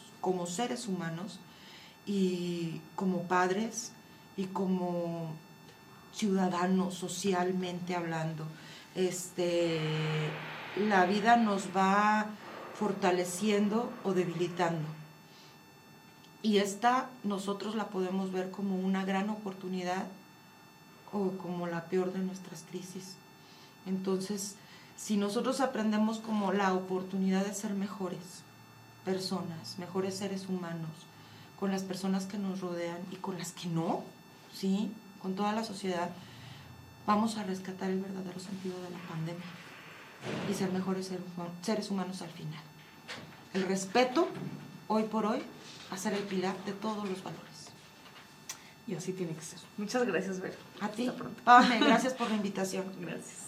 y como padres, y como ciudadanos, socialmente hablando. La vida nos va fortaleciendo o debilitando, y nosotros la podemos ver como una gran oportunidad o como la peor de nuestras crisis. Entonces, si nosotros aprendemos como la oportunidad de ser mejores personas, mejores seres humanos, con las personas que nos rodean y con las que no, ¿sí? Con toda la sociedad, vamos a rescatar el verdadero sentido de la pandemia y ser mejores seres humanos al final. El respeto, hoy por hoy, va a ser el pilar de todos los valores.
Y así tiene que ser. Muchas gracias, Vero.
A ti,
Hasta pronto.
Pame, gracias por la invitación.
Gracias.